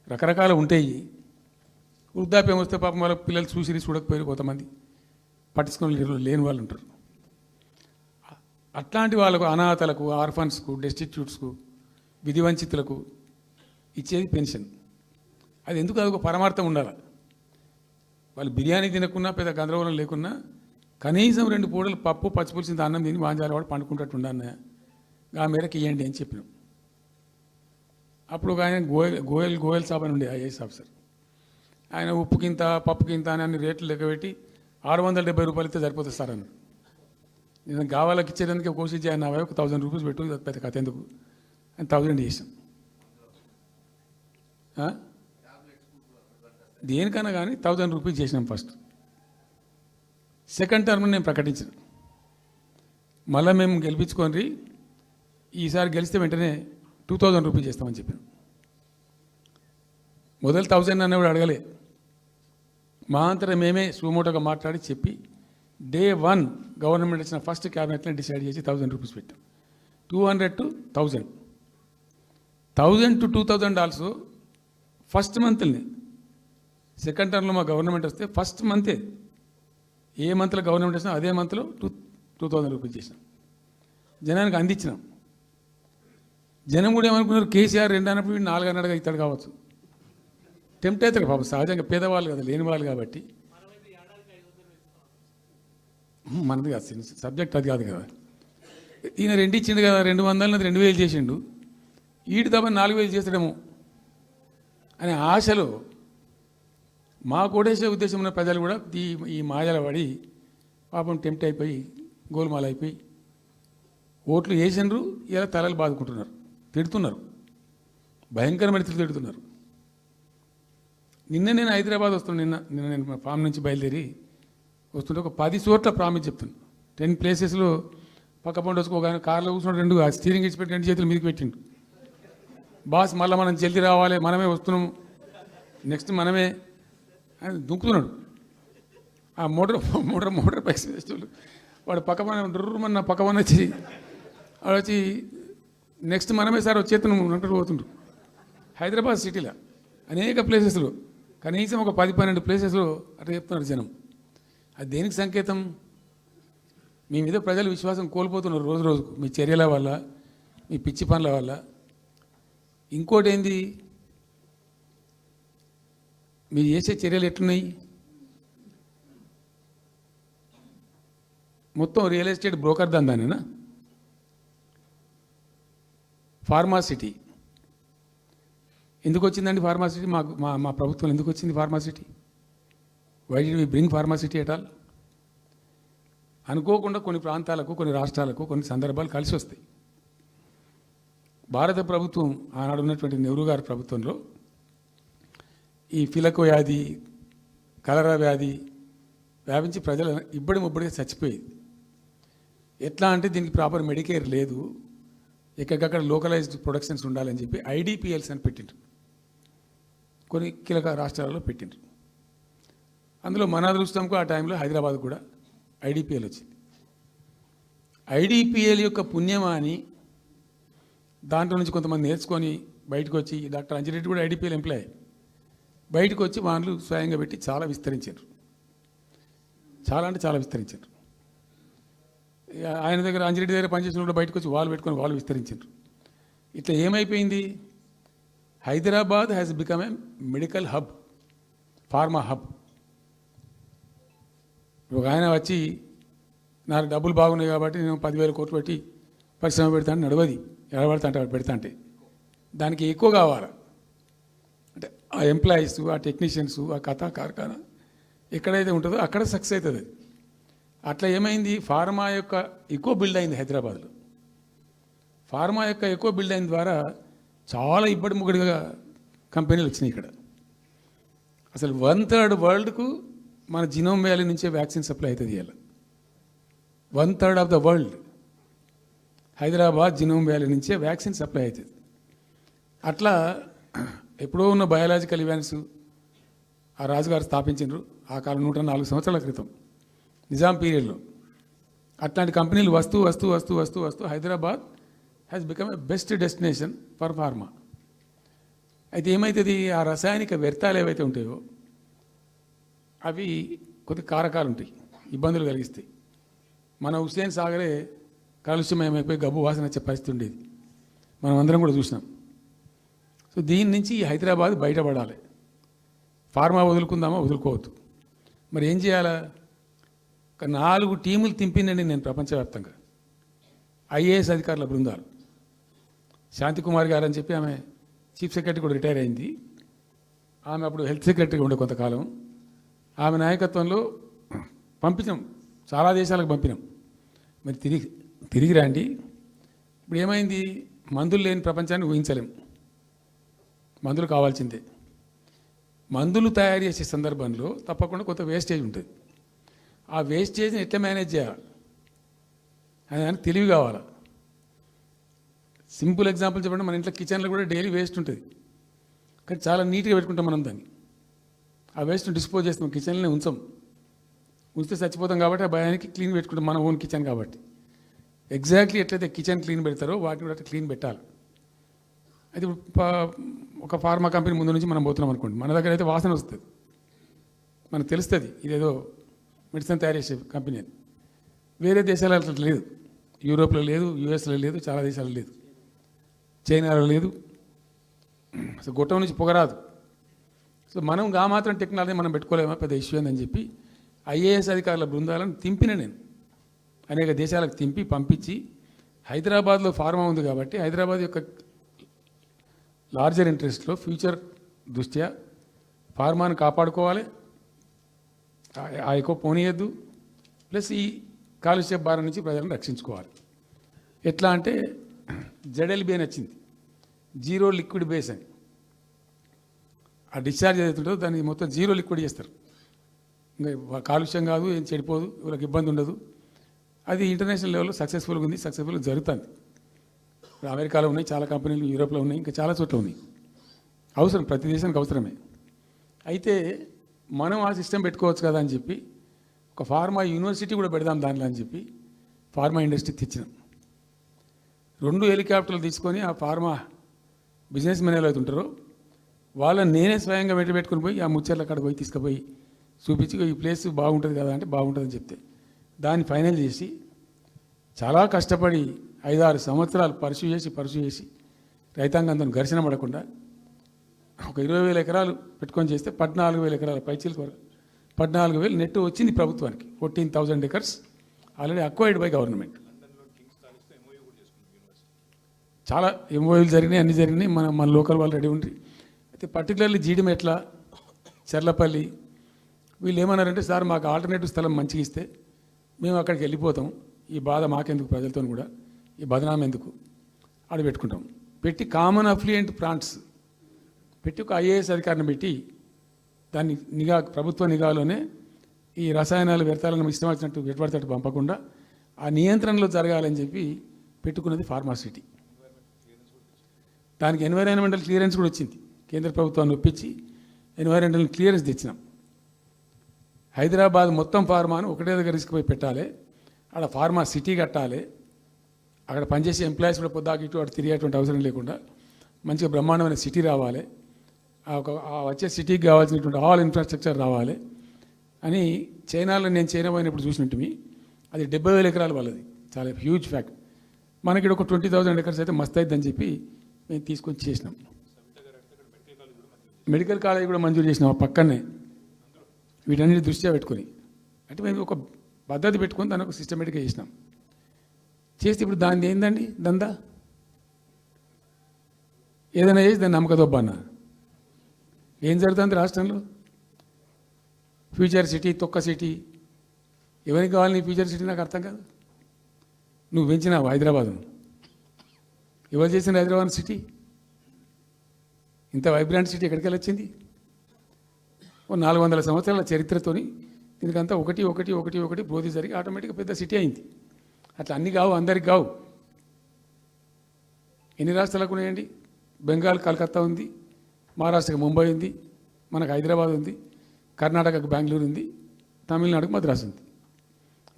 రకరకాలు ఉంటాయి. వృద్ధాప్యం వస్తే పాపం వాళ్ళ పిల్లలు చూడకపోయారు, కొంతమంది పట్టించుకొని లేని వాళ్ళు ఉంటారు. అట్లాంటి వాళ్ళకు, అనాథలకు, ఆర్ఫన్స్కు, డెస్టిట్యూట్స్కు, విధివంచితులకు ఇచ్చేది పెన్షన్. అది ఎందుకు? అదొక పరమార్థం ఉండాలి. వాళ్ళు బిర్యానీ తినకున్నా, పెద్ద గందరగోళం లేకున్నా కనీసం 2 పూటలు పప్పు పచ్చిపులిసిన అన్నం తిని వాంజాల వాడు పండుకుంటట్టు ఉండన్న ఆ మేరకు ఇవ్వండి అని చెప్పినాం. అప్పుడు ఒక ఆయన గోయల్ సాబ్ అని ఉండే ఐఏఎస్ ఆఫీసర్. ఆయన ఉప్పుకింత పప్పుకింత అని అన్ని రేట్లు లెక్కబెట్టి 670 రూపాయలు ఇస్తే సరిపోతుంది సార్ అన్న. నేను గావాలకి ఇచ్చేదానికి కోసి ఆయన 1,000 రూపీస్ పెట్టు, పెద్ద కథ ఎందుకు అని 1000 చేసాం. దేనికన్నా కానీ 1000 రూపీస్ చేసినాం ఫస్ట్. సెకండ్ టర్మ్ నేను ప్రకటించిన, మళ్ళీ మేము గెలిపించుకొని ఈసారి గెలిస్తే వెంటనే 2000 రూపీస్ చేస్తామని చెప్పాను. మొదలు 1000 అన్న కూడా అడగలే. మా అంతటా మేమే సుమోటోగా మాట్లాడి చెప్పి డే 1 గవర్నమెంట్ వచ్చిన ఫస్ట్ క్యాబినెట్లో డిసైడ్ చేసి 1000 రూపీస్ పెట్టాం. 200 to 1000, 1000 to 2000 also first మంత్ని. Second టర్మ్లో మా గవర్నమెంట్ వస్తే ఫస్ట్ మంతే, ఏ మంత్లో గవర్నమెంట్ వచ్చినా అదే మంత్లో 2000 రూపీస్ చేసినాం, జనానికి అందించినాం. జనం కూడా ఏమనుకున్నారు, కేసీఆర్ 2 అన్నప్పుడు 4 అన్నట్టుగా ఇస్తాడు కావచ్చు. టెంప్ట్ అవుతారు పాపం, సహజంగా పేదవాళ్ళు కదా, లేని వాళ్ళు కాబట్టి. మనది కాదు సబ్జెక్ట్, అది కాదు కదా. ఈయన 2 ఇచ్చిండు కదా, 200 2000 చేసిండు, ఈడు తప్ప 4000 చేస్తాడేమో అనే ఆశలో మా కోటేసే ఉద్దేశం ఉన్న ప్రజలు కూడా ఈ మాయల పడి పాపం టెంప్ట్ అయిపోయి గోల్మాల్ అయిపోయి ఓట్లు వేసినారు. ఇలా తలలు బాదుకుంటున్నారు, తిడుతున్నారు, భయంకరమైన తిడుతున్నారు. నిన్న నేను హైదరాబాద్ వస్తున్నాను. నిన్న నేను మా ఫామ్ నుంచి బయలుదేరి వస్తుంటే ఒక 10 చోట్ల ప్రామిస్ చెప్తాను. 10 ప్లేసెస్లో పక్క పండు వచ్చుకోగా కార్లో కూర్చున్నాడు, 2 స్టీరింగ్ ఇచ్చిపెట్టి 2 చేతులు మీదకి పెట్టిండు. బాస్ మళ్ళీ మనం జల్దీ రావాలి, మనమే వస్తున్నాము, నెక్స్ట్ మనమే అని దుంకుతున్నాడు. ఆ మోటార్ బైక్స్ వేసేవాళ్ళు వాడు పక్కన వచ్చి వాడు వచ్చి నెక్స్ట్ మనమే సార్ వచ్చేతను అంటూ పోతుండ్రు. హైదరాబాద్ సిటీలో అనేక ప్లేసెస్లో కనీసం ఒక 10-12 ప్లేసెస్లో అట్లా చెప్తున్నారు జనం. అది దేనికి సంకేతం? మీ మీద ప్రజలు విశ్వాసం కోల్పోతున్నారు రోజు రోజుకు, మీ చర్యల వల్ల, మీ పిచ్చి పనుల వల్ల. ఇంకోటి ఏంది, మీరు చేసే చర్యలు ఎట్లున్నాయి? మొత్తం రియల్ ఎస్టేట్ బ్రోకర్ దందానేనా? ఫార్మాసిటీ ఎందుకు వచ్చిందండి? ఫార్మాసిటీ మా ప్రభుత్వం ఎందుకు వచ్చింది pharma city? Why did we bring pharma city at all? అనుకోకుండా కొన్ని ప్రాంతాలకు, కొన్ని రాష్ట్రాలకు కొన్ని సందర్భాలు కలిసి వస్తాయి. భారత ప్రభుత్వం ఆనాడు ఉన్నటువంటి నెహ్రూ గారి ప్రభుత్వంలో ఈ ఫిలకో వ్యాధి, కలరా వ్యాధి వ్యాపించి ప్రజలు ముబ్బడిగా చచ్చిపోయేది. ఎట్లా అంటే దీనికి ప్రాపర్ మెడికేర్ లేదు, ఎక్కడికక్కడ లోకలైజ్డ్ ప్రొడక్షన్స్ ఉండాలని చెప్పి ఐడిపిఎల్స్ అని పెట్టిండ్రు, కొన్ని కీలక రాష్ట్రాలలో పెట్టిండ్రు. అందులో మన అదృష్టంకు ఆ టైంలో హైదరాబాద్ కూడా ఐడిపిఎల్ వచ్చింది. ఐడిపిఎల్ యొక్క పుణ్యమా అని దాంట్లో నుంచి కొంతమంది నేర్చుకొని బయటకు వచ్చి, డాక్టర్ అంజిరెడ్డి కూడా ఐడిపిఎల్ ఎంప్లాయ్, బయటకు వచ్చి వాళ్ళు స్వయంగా పెట్టి చాలా విస్తరించారు. చాలా అంటే చాలా విస్తరించారు. ఆయన దగ్గర అంజిరెడ్డి దగ్గర పనిచేసిన కూడా బయటకు వచ్చి వాళ్ళు పెట్టుకొని వాళ్ళు విస్తరించారు. ఇట్లా ఏమైపోయింది? Hyderabad has become a medical hub, pharma hub. ఒక ఆయన వచ్చి నాకు డబ్బులు బాగున్నాయి కాబట్టి నేను 10,000 కోట్లు పెట్టి పరిశ్రమ పెడతాను, నడవది, ఎడబడతా అంటే పెడతా అంటే దానికి ఎక్కువ కావాలి. అంటే ఆ ఎంప్లాయీస్, ఆ టెక్నీషియన్స్, ఆ కథా కార్ఖానా ఎక్కడైతే ఉంటుందో అక్కడ సక్సెస్ అవుతుంది. అట్లా ఏమైంది? ఫార్మా యొక్క ఎక్కువ బిల్డ్ అయింది హైదరాబాద్లో. ఫార్మా యొక్క ఎక్కువ బిల్డ్ అయిన ద్వారా చాలా ఇబ్బడి ముగ్గడిగా కంపెనీలు వచ్చినాయి ఇక్కడ. అసలు 1/3 వరల్డ్కు మన జినోమ్ వ్యాలీ నుంచే వ్యాక్సిన్ సప్లై అవుతుంది. ఇలా 1/3 of the world Hyderabad genome valley నుంచే వ్యాక్సిన్ సప్లై అవుతుంది. అట్లా ఎప్పుడో ఉన్న బయాలజికల్ ఈవెంట్స్ ఆ రాజుగారు స్థాపించారు ఆ కాలం 104 సంవత్సరాల క్రితం నిజాం పీరియడ్లో. అట్లాంటి కంపెనీలు వస్తూ వస్తూ వస్తూ వస్తూ వస్తూ Hyderabad has become a best destination for pharma. అయితే ఏమవుతుంది? ఆ రసాయనిక వ్యర్థాలు ఏవైతే ఉంటాయో అవి కొద్ది కారకాలు ఉంటాయి, ఇబ్బందులు కలిగిస్తాయి. మన హుస్సేన్ సాగరే కాలుష్యమయమైపోయి గబ్బు వాసన వచ్చే పరిస్థితి ఉండేది, మనం అందరం కూడా చూసినాం. సో దీని నుంచి హైదరాబాద్ బయటపడాలి. ఫార్మా వదులుకుందామా? వదులుకోవద్దు. మరి ఏం చేయాలా? ఒక 4 టీములు తింపిందండి నేను ప్రపంచవ్యాప్తంగా, ఐఏఎస్ అధికారుల బృందాలు. శాంతికుమార్ గారు అని చెప్పి ఆమె చీఫ్ సెక్రటరీ కూడా రిటైర్ అయింది. ఆమె అప్పుడు హెల్త్ సెక్రటరీగా ఉండే కొంతకాలం. ఆమె నాయకత్వంలో పంపించాం, చాలా దేశాలకు పంపినాం. మరి తిరిగి రండి. ఇప్పుడు ఏమైంది? మందులు లేని ప్రపంచాన్ని ఊహించలేం, మందులు కావాల్సిందే. మందులు తయారు చేసే సందర్భంలో తప్పకుండా కొంత వేస్టేజ్ ఉంటుంది. ఆ వేస్టేజ్ని ఎట్లా మేనేజ్ చేయాలి అని తెలివి కావాలి. సింపుల్ ఎగ్జాంపుల్ చెప్పండి, మన ఇంట్లో కిచెన్లో కూడా డైలీ వేస్ట్ ఉంటుంది, కానీ చాలా నీట్గా పెట్టుకుంటాం మనం దాన్ని. ఆ వేస్ట్ డిస్పోజ్ చేస్తాం, కిచెన్లోనే ఉంచితే చచ్చిపోతాం కాబట్టి ఆ భయానికి క్లీన్ పెట్టుకుంటాం, మన ఓన్ కిచెన్ కాబట్టి. ఎగ్జాక్ట్లీ ఎట్లయితే కిచెన్ క్లీన్ పెడతారో వాటిని కూడా క్లీన్ పెట్టాలి. అయితే ఒక ఫార్మా కంపెనీ ముందు నుంచి మనం పోతున్నాం అనుకోండి, మన దగ్గర అయితే వాసన వస్తుంది, మనకు తెలుస్తుంది ఇదేదో మెడిసిన్ తయారు చేసే కంపెనీ అని. వేరే దేశాలలో అట్లా లేదు, యూరోప్లో లేదు, యూఎస్లో లేదు, చాలా దేశాల్లో లేదు, చైనాలో లేదు, అసలు గొట్టం నుంచి పొగరాదు. సో మనం ఆ మాత్రం టెక్నాలజీ మనం పెట్టుకోలేమా, పెద్ద ఇష్యూ అని చెప్పి ఐఏఎస్ అధికారుల బృందాలను తింపిన నేను అనేక దేశాలకు తింపి పంపించి, హైదరాబాద్లో ఫార్మా ఉంది కాబట్టి హైదరాబాద్ యొక్క లార్జర్ ఇంట్రెస్ట్లో ఫ్యూచర్ దృష్ట్యా ఫార్మాను కాపాడుకోవాలి, ఆ ఎక్కువ పోనీయద్దు, ప్లస్ ఈ కాలుష్య భారం నుంచి ప్రజలను రక్షించుకోవాలి. ఎట్లా అంటే జెడ్ఎల్బీ అని వచ్చింది, జీరో లిక్విడ్ బేస్ అని. ఆ డిశ్చార్జ్ ఏదైతుంటుందో దాన్ని మొత్తం జీరో లిక్విడ్ చేస్తారు, ఇంకా కాలుష్యం కాదు, ఏం చెడిపోదు, వాళ్ళకి ఇబ్బంది ఉండదు. అది ఇంటర్నేషనల్ లెవెల్లో సక్సెస్ఫుల్గా ఉంది, సక్సెస్ఫుల్గా జరుగుతుంది. ఇప్పుడు అమెరికాలో ఉన్నాయి చాలా కంపెనీలు, యూరోప్లో ఉన్నాయి, ఇంకా చాలా చోట్ల ఉన్నాయి. అవసరం, ప్రతి దేశానికి అవసరమే. అయితే మనం ఆ సిస్టమ్ పెట్టుకోవచ్చు కదా అని చెప్పి ఒక ఫార్మా యూనివర్సిటీ కూడా పెడదాం దానిలో అని చెప్పి ఫార్మా ఇండస్ట్రీ తెచ్చినాం. 2 హెలికాప్టర్లు తీసుకొని ఆ ఫార్మా బిజినెస్ మెన్ అయితే ఉంటారో వాళ్ళని నేనే స్వయంగా పెట్టుకుని పోయి ఆ ముచ్చర్ల అక్కడ పోయి తీసుకుపోయి చూపించి ఈ ప్లేస్ బాగుంటుంది కదా అంటే బాగుంటుందని చెప్తే దాన్ని ఫైనల్ చేసి చాలా కష్టపడి 5-6 సంవత్సరాలు పర్సూ చేసి రైతాంగంతో ఘర్షణ పడకుండా ఒక 20,000 ఎకరాలు పెట్టుకొని చేస్తే 14,000 ఎకరాల పైచీలకు 14,000 నెట్ వచ్చింది ప్రభుత్వానికి. 14,000 acres already acquired by government. చాలా ఎంఓయూలు జరిగినాయి, అన్నీ జరిగినాయి, మన లోకల్ వాళ్ళు రెడీ ఉండి. అయితే పర్టికులర్లీ జీడిమెట్ల, చెర్లపల్లి వీళ్ళు ఏమన్నారంటే, సార్ మాకు ఆల్టర్నేటివ్ స్థలం మంచిగా ఇస్తే మేము అక్కడికి వెళ్ళిపోతాం, ఈ బాధ మాకెందుకు, ప్రజలతో కూడా ఈ బదనాం ఎందుకు, ఆడ పెట్టుకుంటాం. పెట్టి కామన్ అఫ్లియంట్ ప్లాంట్స్ పెట్టి ఒక ఐఏఎస్ అధికారిని పెట్టి దాన్ని ప్రభుత్వ నిఘాలోనే ఈ రసాయనాలు వ్యర్థాలను ఇష్టం వచ్చినట్టు ఎటుపడితే పంపకుండా ఆ నియంత్రణలో జరగాలని చెప్పి పెట్టుకున్నది ఫార్మాసిటీ. దానికి ఎన్వైరాన్మెంటల్ క్లియరెన్స్ కూడా వచ్చింది, కేంద్ర ప్రభుత్వాన్ని ఒప్పించి ఎన్వైరాన్మెంటల్ క్లియరెన్స్ తెచ్చినాం. హైదరాబాద్ మొత్తం ఫార్మాను ఒకటే దగ్గర తీసుకుపోయి పెట్టాలి, అక్కడ ఫార్మా సిటీ కట్టాలి, అక్కడ పనిచేసే ఎంప్లాయీస్ కూడా పొద్దాకి ఇటు అటు తిరిగేటువంటి అవసరం లేకుండా మంచిగా బ్రహ్మాండమైన సిటీ రావాలి, వచ్చే సిటీకి కావాల్సినటువంటి ఆల్ ఇన్ఫ్రాస్ట్రక్చర్ రావాలి అని. చైనాలో నేను చైనా పోయినప్పుడు చూసినట్టు అది 70,000 ఎకరాలు వాళ్ళది, చాలా హ్యూజ్ ఫ్యాక్ట్. మనకి ఒక 20,000 ఎకర్స్ అయితే మస్తు అవుతుందని చెప్పి మేము తీసుకొని చేసినాం. మెడికల్ కాలేజ్ కూడా మంజూరు చేసినాం ఆ పక్కనే, వీటన్నిటి దృష్ట్యా పెట్టుకొని. అంటే మేము ఒక పద్ధతి పెట్టుకొని దాన్ని ఒక సిస్టమేటిక్గా చేసినాం. చేస్తే ఇప్పుడు దాన్ని ఏందండి దందా, ఏదైనా చేసి దాన్ని నమ్మకదొబ్బ అన్న. ఏం జరుగుతుంది రాష్ట్రంలో? ఫ్యూచర్ సిటీ, తొక్క సిటీ, ఎవరికి కావాలి నీ ఫ్యూచర్ సిటీ నాకు అర్థం కాదు. నువ్వు పెంచినావు హైదరాబాద్ను, ఎవరు చేసిన హైదరాబాద్ సిటీ? ఇంత వైబ్రాంట్ సిటీ ఎక్కడికి వచ్చింది? 400 సంవత్సరాల చరిత్రతోని దీనికంతా ఒకటి బోధి జరిగి ఆటోమేటిక్గా పెద్ద సిటీ అయింది. అట్లా అన్నీ కావు, అందరికి కావు. ఎన్ని రాష్ట్రాలకు ఉన్నాయండి? బెంగాల్ కలకత్తా ఉంది, మహారాష్ట్రకి ముంబై ఉంది, మనకు హైదరాబాద్ ఉంది, కర్ణాటకకు బెంగళూరు ఉంది, తమిళనాడుకు మద్రాసు ఉంది,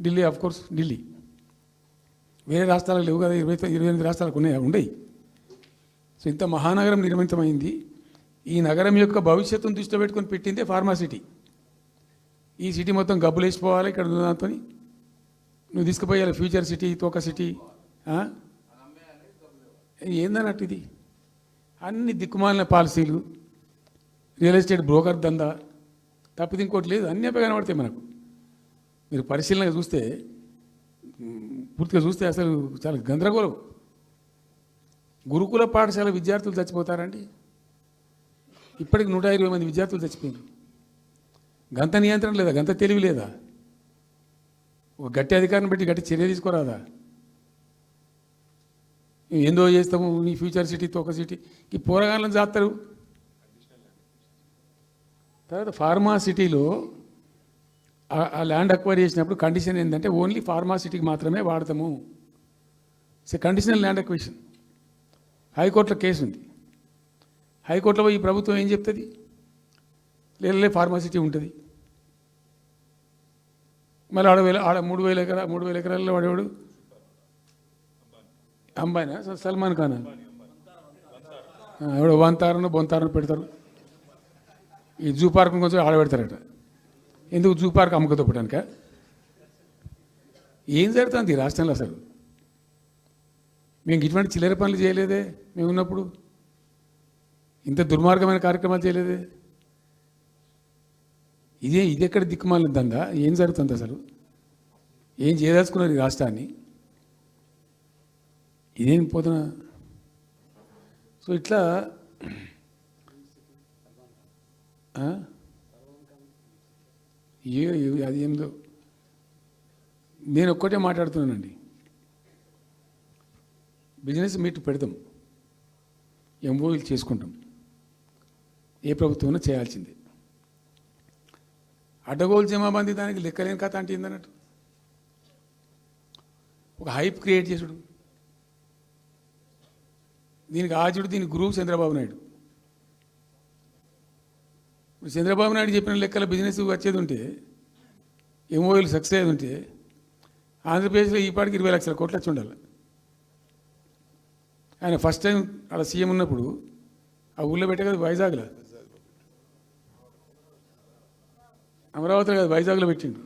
ఢిల్లీ కోర్స్ ఢిల్లీ. వేరే రాష్ట్రాలకు లేవు కదా, 28 రాష్ట్రాలకు ఉండయి. సో ఇంత మహానగరం నిర్మితమైంది. ఈ నగరం యొక్క భవిష్యత్తును దృష్టిలో పెట్టుకొని పెట్టిందే ఫార్మాసిటీ. ఈ సిటీ మొత్తం గబ్బులు వేసిపోవాలి ఇక్కడ ఉన్న దాంతో, నువ్వు తీసుకుపోయాలి ఫ్యూచర్ సిటీ, తోక సిటీ ఏందన్నట్టు. ఇది అన్ని దిక్కుమాలిన పాలసీలు, రియల్ ఎస్టేట్ బ్రోకర్ దందా తప్పితే ఇంకోటి లేదు. అన్నీ అప్పే కనబడతాయి మనకు. మీరు పరిశీలనగా చూస్తే, పూర్తిగా చూస్తే అసలు చాలా గందరగోళం. గురుకుల పాఠశాల విద్యార్థులు చచ్చిపోతారండి, ఇప్పటికి 120 మంది విద్యార్థులు చచ్చిపోయారు. గంత నియంత్రణ లేదా, గంత తెలివి లేదా? ఒక గట్టి అధికారిని బట్టి గట్టి చర్య తీసుకోరాదా? ఏందో చేస్తాము నీ ఫ్యూచర్ సిటీ, తోక సిటీ, ఈ పోరగాళ్ళని చేస్తారు. తర్వాత ఫార్మా సిటీలో ఆ ల్యాండ్ అక్వైర్ చేసినప్పుడు కండిషన్ ఏంటంటే ఓన్లీ ఫార్మా సిటీకి మాత్రమే వాడతాము. Conditional land acquisition. హైకోర్టులో కేసు ఉంది. హైకోర్టులో ఈ ప్రభుత్వం ఏం చెప్తుంది? లేలే ఫార్మాసిటీ ఉంటుంది. మళ్ళీ ఆడ 3,000 ఎకరాల్లో వాడేవాడు అంబానా సల్మాన్ ఖానా ఎవడో బొంతారను పెడతారు. ఈ జూ పార్క్ కొంచెం ఆడబెడతారట. ఎందుకు జూ పార్క్ అమ్మకతో పెట్టానుక? ఏం జరుగుతుంది ఈ రాష్ట్రంలో అసలు? మేము ఇటువంటి చిల్లర పనులు చేయలేదే మేము ఉన్నప్పుడు. ఇంత దుర్మార్గమైన కార్యక్రమాలు చేయలేదే. ఇది ఎక్కడ దిక్కుమాలిన దందా? ఏం జరుగుతుంది అసలు? ఏం చేయదలుచుకున్నారు ఈ రాష్ట్రాన్ని? ఇదేం పోతున్నా? సో ఇట్లా అది ఏందో నేను ఒక్కటే మాట్లాడుతున్నానండి. బిజినెస్ మీట్ పెడతాం, ఎంఓయూలు చేసుకుంటాం. ఏ ప్రభుత్వం చేయాల్సిందే. అడ్డగోలు జమాబందీ దానికి లెక్కలేని కథ అంటే ఏందన్నట్టు ఒక హైప్ క్రియేట్ చేసుడు. దీనికి ఆజుడు, దీనికి గురువు చంద్రబాబు నాయుడు. ఇప్పుడు చంద్రబాబు నాయుడు చెప్పిన లెక్కల బిజినెస్ వచ్చేది ఉంటే, ఎంఓయూలు సక్సెస్ అయ్యేది ఉంటే ఆంధ్రప్రదేశ్లో ఈ పాటికి 20 లక్షల కోట్లు వచ్చి ఉండాలి. ఆయన ఫస్ట్ టైం అలా సీఎం ఉన్నప్పుడు ఆ ఊళ్ళో పెట్టే కదా వైజాగ్లో, అమరావతిలో కదా వైజాగ్లో పెట్టిండు.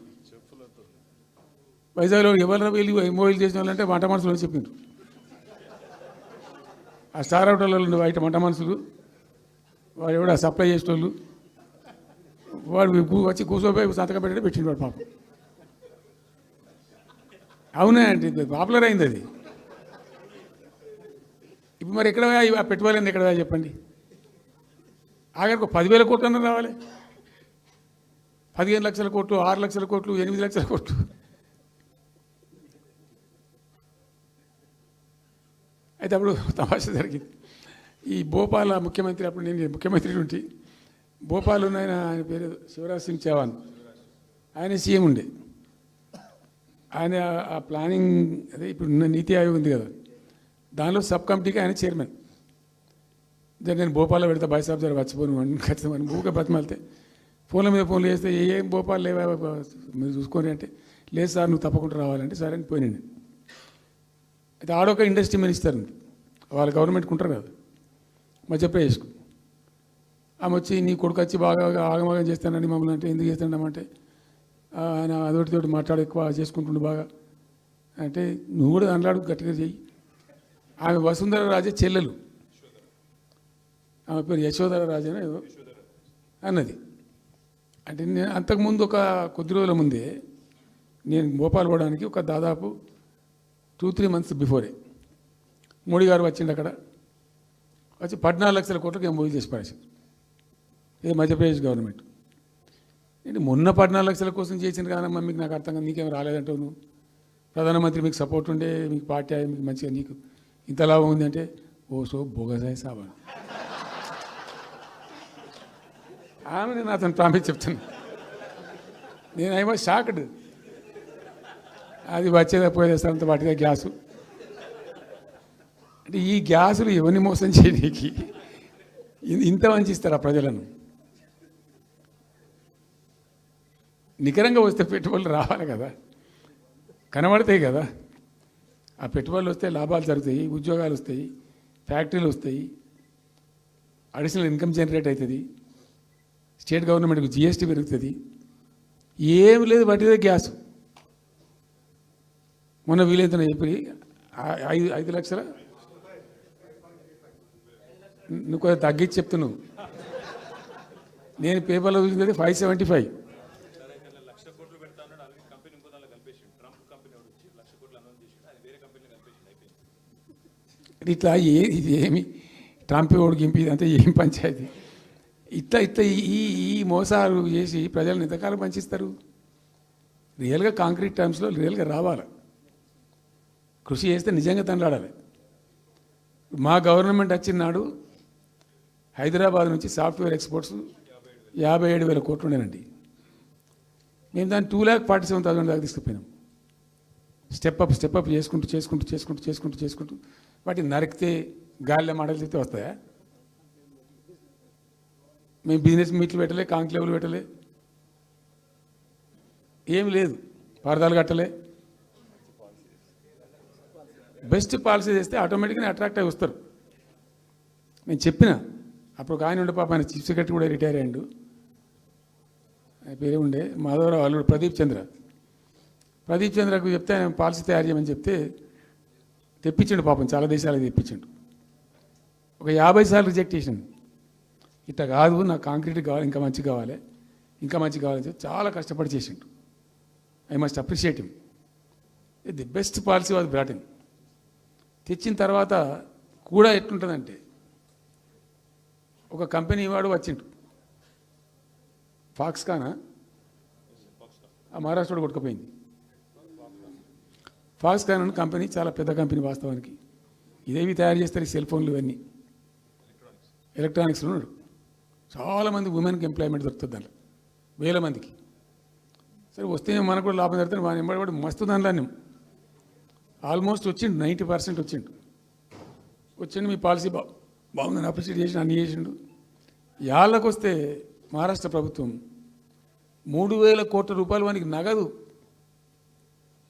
వైజాగ్లో ఎవరు వెళ్ళి ఎంఓయూలు చేసిన వాళ్ళంటే వంట మనుషులు చెప్పిండ్రు. ఆ స్టార్ హోటల్లో ఉండే బయట వంట మనుషులు, వాడు ఎవడ సప్లై చేసిన వాళ్ళు, వాడు వచ్చి కూర్చోపోయి సంతకం పెట్టే పెట్టిండు వాడు పాపం. అవునా అంటే పాపులర్ అయింది అది. ఇప్పుడు మరి ఎక్కడ ఆ పెట్టుబడి ఎక్కడ చెప్పండి? ఆఖరికి 10,000 కోట్లు అన్న రావాలి. 15 లక్షల కోట్లు, 6 లక్షల కోట్లు, 8 లక్షల కోట్లు. అయితే అప్పుడు తమాషా జరిగింది. ఈ భోపాల్ ముఖ్యమంత్రి, అప్పుడు నేను ముఖ్యమంత్రి నుండి భోపాల్ ఉన్న ఆయన పేరు శివరాజ్ సింగ్ చౌహాన్, ఆయన సీఎం ఉండే. ఆయన ఆ ప్లానింగ్ అదే ఇప్పుడు నీతి ఆయోగ్ ఉంది కదా, దానిలో సబ్ కమిటీకి ఆయన చైర్మన్. నేను భోపాల్లో పెడితే బాయ్సాబ్ జర వచ్చిపోను అని ఖచ్చితంగా ఊరికే బతిమాలితే ఫోన్ల మీద ఫోన్లు చేస్తే ఏం భోపాల్ లేవా మీరు చూసుకొని అంటే, లేదు సార్ నువ్వు తప్పకుండా రావాలంటే సరే అని పోయినండి. అయితే ఆడొక ఇండస్ట్రీ మినిస్టర్ ఉంది, వాళ్ళ గవర్నమెంట్కి ఉంటారు కదా మధ్యప్రదేశ్కు. ఆమె వచ్చి నీ కొడుకు వచ్చి బాగా ఆగమాగం చేస్తానండి మమ్మల్ని అంటే, ఎందుకు చేస్తాడమంటే ఆయన అదొకటితోటి మాట్లాడి ఎక్కువ చేసుకుంటుండు బాగా అంటే, నువ్వు కూడా దాంట్లో గట్టిగా చెయ్యి. ఆమె వసుంధర రాజే చెల్లెలు, ఆమె పేరు యశోధర రాజే ఏదో అన్నది. అంటే నేను అంతకుముందు ఒక కొద్ది రోజుల ముందే నేను భోపాల్ పోవడానికి ఒక దాదాపు 2-3 మంత్స్ బిఫోరే మోడీ గారు వచ్చిండు. అక్కడ వచ్చి 14 లక్షల కోట్లకు ఎంఓయూ చేసి పడేసారు. ఇది మధ్యప్రదేశ్ గవర్నమెంట్. ఏంటి మొన్న 14 లక్షల కోసం చేసింది కాదమ్మా, మీకు నాకు అర్థం కాదు, నీకేం రాలేదంటావు నువ్వు. ప్రధానమంత్రి మీకు సపోర్ట్ ఉండే, మీకు పార్టీ మీకు మంచిగా నీకు ఇంత లాభం ఉంది అంటే, ఓ సో బోగసాయి సాబా ఆమె నేను అతను ప్రామిస్ చెప్తాను. నేను ఐ వాజ్ షాక్డ్. అది వచ్చేదా పోయేది అంత వాటిగా గ్యాసు అంటే, ఈ గ్యాసులు ఎవరిని మోసం చేయడానికి ఇంత వంచిస్తారా ప్రజలను? నికరంగా వస్తే పెట్టుబడులు రావాలి కదా, కనబడతాయి కదా. ఆ పెట్టుబడులు వస్తే లాభాలు జరుగుతాయి, ఉద్యోగాలు వస్తాయి, ఫ్యాక్టరీలు వస్తాయి, అడిషనల్ ఇన్కమ్ జనరేట్ అవుతుంది, స్టేట్ గవర్నమెంట్కి జిఎస్టీ పెరుగుతుంది. ఏం లేదు, వాటిదే గ్యాసు. మొన్న వీలైతే చెప్పి 5 లక్షల, నువ్వు కొంచెం తగ్గించి చెప్తున్నావు. నేను పేపర్లో చూసింది 575. ఇట్లా ఇది ఏమి ట్రంప్ ఓడికి గింపి అంతా ఏం పంచాయతీ? ఇట్లా ఈ మోసాలు చేసి ప్రజలను ఎంతకాలం పంచిస్తారు? రియల్గా కాంక్రీట్ టర్మ్స్లో రియల్గా రావాలి, కృషి చేస్తే నిజంగా తండ్రాడాలి. మా గవర్నమెంట్ వచ్చిన నాడు హైదరాబాద్ నుంచి సాఫ్ట్వేర్ ఎక్స్పోర్ట్స్ 57,000 కోట్లు ఉండేనండి. మేము దాన్ని 2,47,000 దాకా తీసుకుపోయినాం. స్టెప్ అప్ చేసుకుంటూ వాటిని నరికితే గాలిలో మాటలు చెప్తే వస్తాయా? మేము బిజినెస్ మీట్లు పెట్టలే, కాంక్లేవ్లు పెట్టలే, ఏమి లేదు, పరదాలు కట్టలే. బెస్ట్ పాలసీ చేస్తే ఆటోమేటిక్గా అట్రాక్ట్ అయి వస్తారు. నేను చెప్పిన అప్పుడు ఒక ఆయన ఉండే, పాప ఆయన చీఫ్ సెక్రటరీ కూడా రిటైర్ అయ్యాడు, ఆయన పేరే ఉండే మాధవరావు అల్లుడు ప్రదీప్ చంద్రకు చెప్తే ఆయన పాలసీ తయారు చేయమని చెప్తే తెప్పించండు. పాపం చాలా దేశాలకు తెప్పించండు. ఒక 50 సార్లు రిజెక్ట్ చేసిండు. ఇట్లా కాదు, నాకు కాంక్రీట్ కావాలి, ఇంకా మంచి కావాలి, ఇంకా మంచి కావాలని చెప్పి చాలా కష్టపడి చేసిండు. I must appreciate him. The best policy was brought in. తెచ్చిన తర్వాత కూడా ఎట్లుంటుందంటే, ఒక కంపెనీ వాడు వచ్చిండు, ఫాక్స్కానా, ఆ మహారాష్ట్రలో కొట్టుకుపోయింది. ఫాక్స్కాన్ అనే కంపెనీ చాలా పెద్ద కంపెనీ వాస్తవానికి. ఇదేవి తయారు చేస్తారు, ఈ సెల్ ఫోన్లు ఇవన్నీ ఎలక్ట్రానిక్స్లో ఉన్నాడు. చాలామంది ఉమెన్కి ఎంప్లాయ్మెంట్ దొరుకుతుంది దాంట్లో, వేల మందికి. సరే వస్తే మనకు కూడా లాభం జరుగుతుంది. వాని ఎంబడి మస్తు దానిలో ఆల్మోస్ట్ వచ్చిండు, 90% వచ్చిండు. మీ పాలసీ బాగుందని అప్రిషియేట్ చేసి అన్ని చేసిండు. యాళ్ళకు వస్తే మహారాష్ట్ర ప్రభుత్వం 3,000 కోట్ల రూపాయలు వానికి నగదు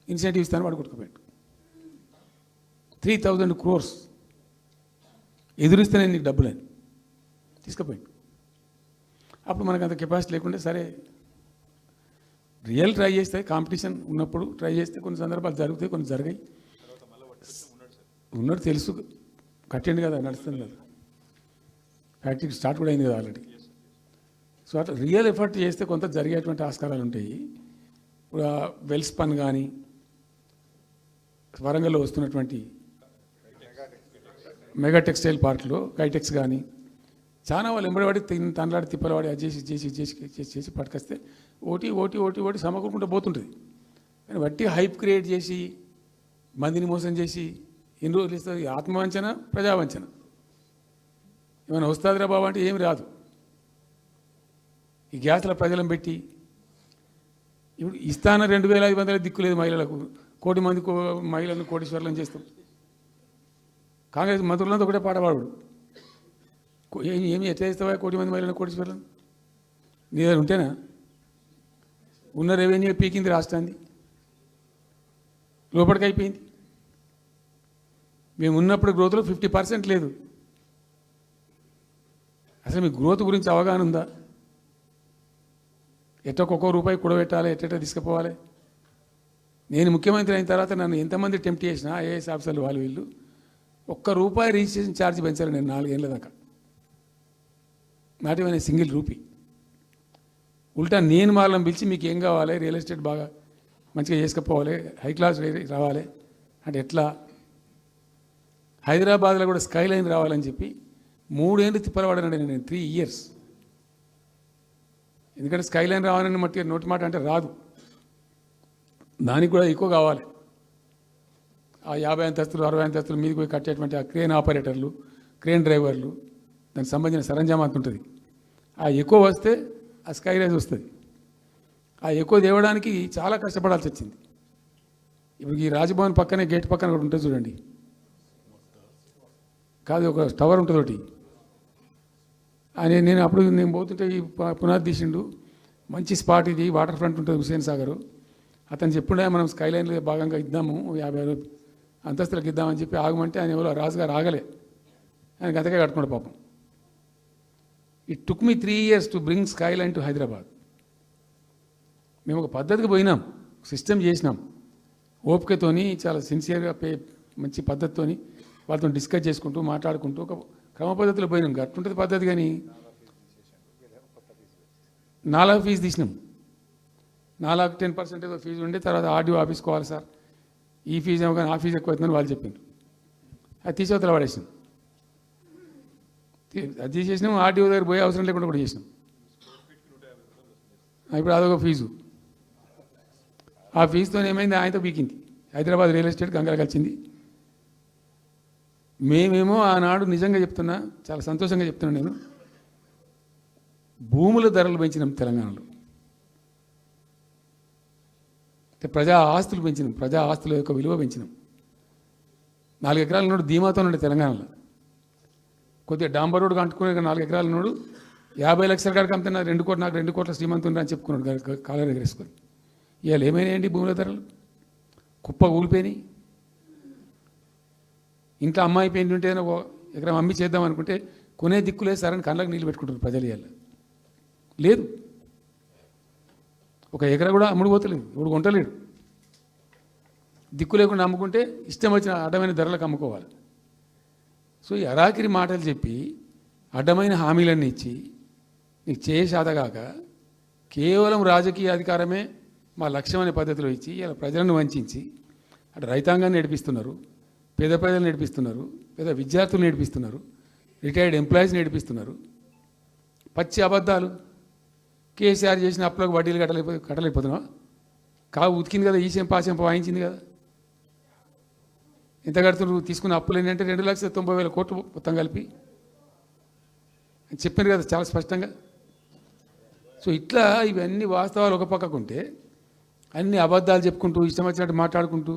ఇన్సెంటివ్ ఇస్తాను, వాడు కొట్టుకుపోయాడు. 3,000 crores ఎదురిస్తేనే నీకు డబ్బులని తీసుకుపోయాడు. అప్పుడు మనకు అంత కెపాసిటీ లేకుంటే సరే రియల్ ట్రై చేస్తే, కాంపిటీషన్ ఉన్నప్పుడు ట్రై చేస్తే కొన్ని సందర్భాలు జరుగుతాయి, కొన్ని జరిగాయి. ఉన్నట్టు తెలుసు, కట్టండి కదా, నడుస్తుంది కదా, ఫ్యాక్టరీ స్టార్ట్ కూడా అయింది కదా ఆల్రెడీ. సో అట్లా రియల్ ఎఫర్ట్ చేస్తే కొంత జరిగేటువంటి ఆస్కారాలు ఉంటాయి. ఇప్పుడు వెల్స్పన్ కానీ, వరంగల్లో వస్తున్నటువంటి మెగా టెక్స్టైల్ పార్క్లో కైటెక్స్ కానీ, చాలా వాళ్ళు ఎంబడివాడి తనలాడి తిప్పలవాడి అది చేసి చేసి చేసి చేసి చేసి పట్టుకొస్తే ఓటీ ఓటీ ఓటీ ఓటీ సమకూరుకుంటూ పోతుంటుంది. కానీ వట్టి హైప్ క్రియేట్ చేసి మందిని మోసం చేసి ఎన్ని రోజులు ఇస్తుంది? ఆత్మవంచన, ప్రజావంచన. ఏమైనా వస్తుందిరా బాబు అంటే ఏమి రాదు. ఈ గ్యాస్ల ప్రజలను పెట్టి ఇప్పుడు ఇస్తాన 2,500 దిక్కులేదు మహిళలకు, 1 కోటి మంది మహిళలను కోటీశ్వర్లను చేస్తాం. కాంగ్రెస్ మంత్రులంతా ఒకటే పాట పాడు, ఏమి ఎట్లా చేస్తావా 1 కోటి మంది మహిళలను కోటీశ్వర్లను? నీ దగ్గర ఉంటేనా? ఉన్న రెవెన్యూ పీకింది రాష్ట్రాన్ని, లోపలికి అయిపోయింది. మేము ఉన్నప్పుడు గ్రోత్లో 50% లేదు. అసలు మీ గ్రోత్ గురించి అవగాహన ఉందా? ఎట్లా ఒక్కొక్క రూపాయి కూడబెట్టాలి, ఎట్లా తీసుకుపోవాలి? నేను ముఖ్యమంత్రి అయిన తర్వాత నన్ను ఎంతమంది టెంప్ట్ చేసినా ఐఏఎస్ ఆఫీసర్లు వాళ్ళు వీళ్ళు, ₹1 రిజిస్ట్రేషన్ ఛార్జ్ పెంచారు నేను 4 ఏళ్ళ దాకా. Not even single rupee. ఉల్టా నేను వాళ్ళని పిలిచి మీకు ఏం కావాలి, రియల్ ఎస్టేట్ బాగా మంచిగా చేసుకుపోవాలి, హై క్లాస్ రావాలి అంటే ఎట్లా? హైదరాబాద్లో కూడా స్కై లైన్ రావాలని చెప్పి 3 ఏళ్ళు తిప్పలవాడనండి నేను, 3 years. ఎందుకంటే స్కై లైన్ రావాలని మట్టి నోటి మాట అంటే రాదు, దానికి కూడా ఎక్కువ కావాలి. ఆ 50 అంతస్తులు 60 అంతస్తులు మీదకి పోయి కట్టేటువంటి ఆ క్రేన్ ఆపరేటర్లు, క్రేన్ డ్రైవర్లు, దానికి సంబంధించిన సరంజామా అంత ఉంటుంది. ఆ ఎక్కువ వస్తే ఆ స్కై రైజ్ వస్తుంది. ఆ ఎక్కువ తేవడానికి చాలా కష్టపడాల్సి వచ్చింది. ఇప్పుడు ఈ రాజ్భవన్ పక్కనే గేట్ పక్కన ఒకటి ఉంటుంది చూడండి, కాదు ఒక టవర్ ఉంటుంది ఒకటి. నేను అప్పుడు నేను పోతుంటే ఈ పునాది తీసిండు, మంచి స్పాట్ ఇది, వాటర్ ఫ్రంట్ ఉంటుంది హుస్సేన్ సాగర్. అతను చెప్పుండే మనం స్కై లైన్లో భాగంగా ఇద్దాము, 50 అంతస్తులకు ఇద్దామని చెప్పి ఆగమంటే ఆయన ఎవరో రాజుగారు ఆగలే, ఆయనకి అంతకే కట్టుకోండి పాపం. It took me 3 years to bring sky line to Hyderabad. మేము ఒక పద్ధతికి పోయినాం, సిస్టమ్ చేసినాం, ఓపికతోని చాలా సిన్సియర్గా మంచి పద్ధతితోని వాళ్ళతో డిస్కస్ చేసుకుంటూ మాట్లాడుకుంటూ ఒక క్రమ పద్ధతిలో పోయినాం. గట్టుంటుంది పద్ధతి. కానీ 4 ఫీజు తీసినాం, 4 10% ఏదో ఫీజు ఉండే. తర్వాత ఆర్డీఓ ఆఫీస్కి పోవాలి సార్, ఈ ఫీజు ఏమో కానీ ఆ ఫీజు ఎక్కువ అవుతుందని వాళ్ళు చెప్పిండ్రు. అది తీసేవతల పడేసినాం. అది తీసేసినాం, ఆర్డీఓ దగ్గర పోయే అవసరం లేకుండా కూడా చేసినాం. ఇప్పుడు అదొక ఫీజు. ఆ ఫీజుతో ఏమైంది, ఆయనతో బీకింది. హైదరాబాద్ రియల్ ఎస్టేట్ గంగలు కలిసింది. మేమేమో ఆనాడు నిజంగా చెప్తున్నా, చాలా సంతోషంగా చెప్తున్నాను నేను, భూముల ధరలు పెంచినాం తెలంగాణలో. ప్రజా ఆస్తులు పెంచినాం, ప్రజా ఆస్తుల యొక్క విలువ పెంచినాం. 4 ఎకరాల నుండి ధీమాతో ఉండే తెలంగాణలో కొద్దిగా డాంబర్ రోడ్డు అంటుకునే 4 ఎకరాలు ఉన్నాడు 50 లక్షల కాడికి అమ్ముతున్నా 2 కోట్లు నాకు 2 కోట్ల శ్రీమంతుని అని చెప్పుకున్నాడు కాలర్ ఎగరేసుకొని. ఇవాళ ఏమైనాయండి భూముల ధరలు కుప్ప ఊలిపోయినాయి. ఇంట్లో అమ్మాయి పెయింట్ ఉంటే ఎకరం అమ్మి చేద్దాం అనుకుంటే కొనే దిక్కులేదు సరని కళ్ళకు నీళ్ళు పెట్టుకుంటారు ప్రజలు. ఇవాళ లేదు, ఒక ఎకరా కూడా అమ్ముడు పోతలేదు, ఇప్పుడు కొంటలేడు. దిక్కు లేకుండా అమ్ముకుంటే ఇష్టం వచ్చిన అడ్డమైన ధరలకు అమ్ముకోవాలి. సో ఈ అరాకిరి మాటలు చెప్పి అడ్డమైన హామీలన్నీ ఇచ్చి నీకు చేసాదగాక కేవలం రాజకీయ అధికారమే మా లక్ష్యం అనే పద్ధతిలో ఇచ్చి ఇలా ప్రజలను వంచి అటు రైతాంగాన్ని నడిపిస్తున్నారు, పేద ప్రజలు నడిపిస్తున్నారు, పేద విద్యార్థులు నడిపిస్తున్నారు, రిటైర్డ్ ఎంప్లాయీస్ నడిపిస్తున్నారు. పచ్చి అబద్ధాలు. కేసీఆర్ చేసిన అప్పులకు వడ్డీలు కట్టలేకపోతున్నావా? ఉతికింది కదా, ఈ చెంప ఆ చెంప వాయించింది కదా. ఎంత కడుతున్నారు? తీసుకున్న అప్పులు ఏంటంటే 2,90,000 కోట్లు మొత్తం కలిపి చెప్పారు కదా చాలా స్పష్టంగా. సో ఇట్లా ఇవన్నీ వాస్తవాలు ఒక పక్కకుంటే అన్ని అబద్ధాలు చెప్పుకుంటూ ఇష్టం వచ్చినట్టు మాట్లాడుకుంటూ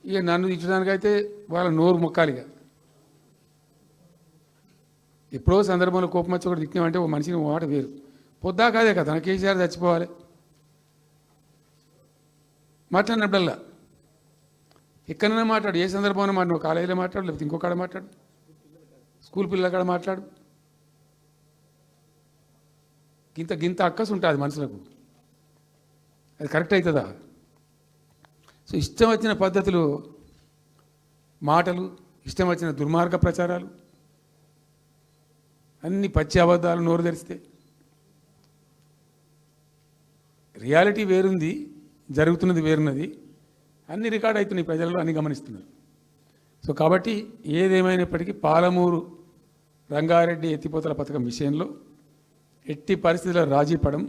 ఇక నన్ను తిట్టడానికైతే వాళ్ళ నోరు మొక్కాలిగా. ఎప్పుడో సందర్భంలో కోపం వచ్చి ఒకటి తిట్టినామంటే ఓ మనిషిని మాట వేరు. పొద్దాక అదే కదా, కేసీఆర్ చచ్చిపోవాలి మాట్లాడినప్పుడల్లా ఎక్కడైనా మాట్లాడు, ఏ సందర్భంలో మాట, నువ్వు కాలేజీలో మాట్లాడు, లేకపోతే ఇంకొకడ మాట్లాడు, స్కూల్ పిల్లల కాడ మాట్లాడు. గింత అక్కసు ఉంటుంది మనుషులకు, అది కరెక్ట్ అవుతుందా? సో ఇష్టం వచ్చిన పద్ధతులు, మాటలు, ఇష్టం వచ్చిన దుర్మార్గ ప్రచారాలు, అన్ని పచ్చి అబద్ధాలు నోరు తెరిస్తే. రియాలిటీ వేరుంది, జరుగుతున్నది వేరున్నది, అన్ని రికార్డ్ అవుతున్నాయి, ప్రజల్లో అన్ని గమనిస్తున్నారు. సో కాబట్టి ఏదేమైనప్పటికీ పాలమూరు రంగారెడ్డి ఎత్తిపోతల పథకం విషయంలో ఎట్టి పరిస్థితుల్లో రాజీ పడం.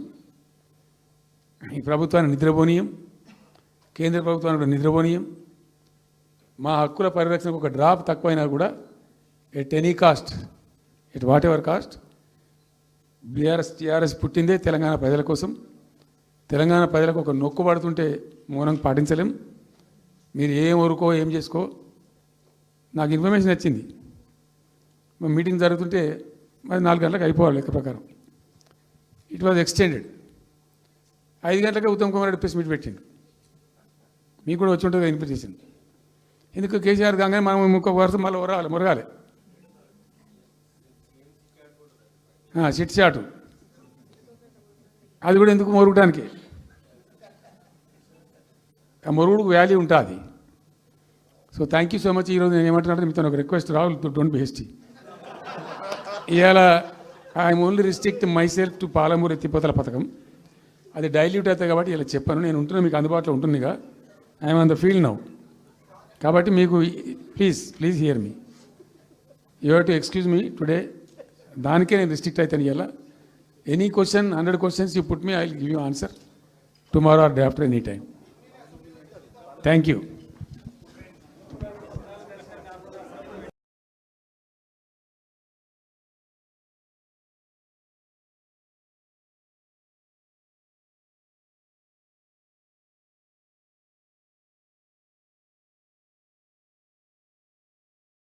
ఈ ప్రభుత్వాన్ని నిద్రపోనీయం, కేంద్ర ప్రభుత్వాన్ని కూడా నిద్రపోనీయం. మా హక్కుల పరిరక్షణకు ఒక డ్రాప్ తక్కువైనా కూడా at any cost, at whatever cost, TRS పుట్టిందే తెలంగాణ ప్రజల కోసం. తెలంగాణ ప్రజలకు ఒక నొక్కు పడుతుంటే మౌనం పాటించలేం. మీరు ఏం ఊరుకో ఏం చేసుకో. నాకు ఇన్ఫర్మేషన్ వచ్చింది, మీటింగ్ జరుగుతుంటే మరి 4 గంటలకు అయిపోవాలి లెక్క ప్రకారం. It was extended. 5 గంటలకే ఉత్తమ్ కుమార్ రెడ్డి ప్రెస్ మీట్ పెట్టిండు. మీకు కూడా వచ్చి ఉంటుంది ఇన్విటేషన్. ఎందుకు కేసీఆర్ కాగానే మనం ఇంకొక వరుస మళ్ళీ మురగాలి చిట్ చాటు, అది కూడా ఎందుకు మొరగడానికి? ఆ మొరుగుడుకు వాల్యూ ఉంటుంది. So thank you so much. ఈరోజు నేను ఏమంటున్నాను, మీతో ఒక request, Rahul don't be hasty. ఇవాళ I'm only restrict my self to Palamuru ఎత్తిపోతల పథకం. అది డైల్యూట్ అవుతుంది కాబట్టి ఇలా చెప్పాను. నేను ఉంటున్నా, మీకు అందుబాటులో ఉంటుందిగా. I'm on the field now. కాబట్టి మీకు please here me. You have to excuse me today. దానికే నేను రిస్ట్రిక్ట్ అవుతాను. ఇవాళ any question, 100 questions you put me, I will give you answer tomorrow or day after, any time. Thank you.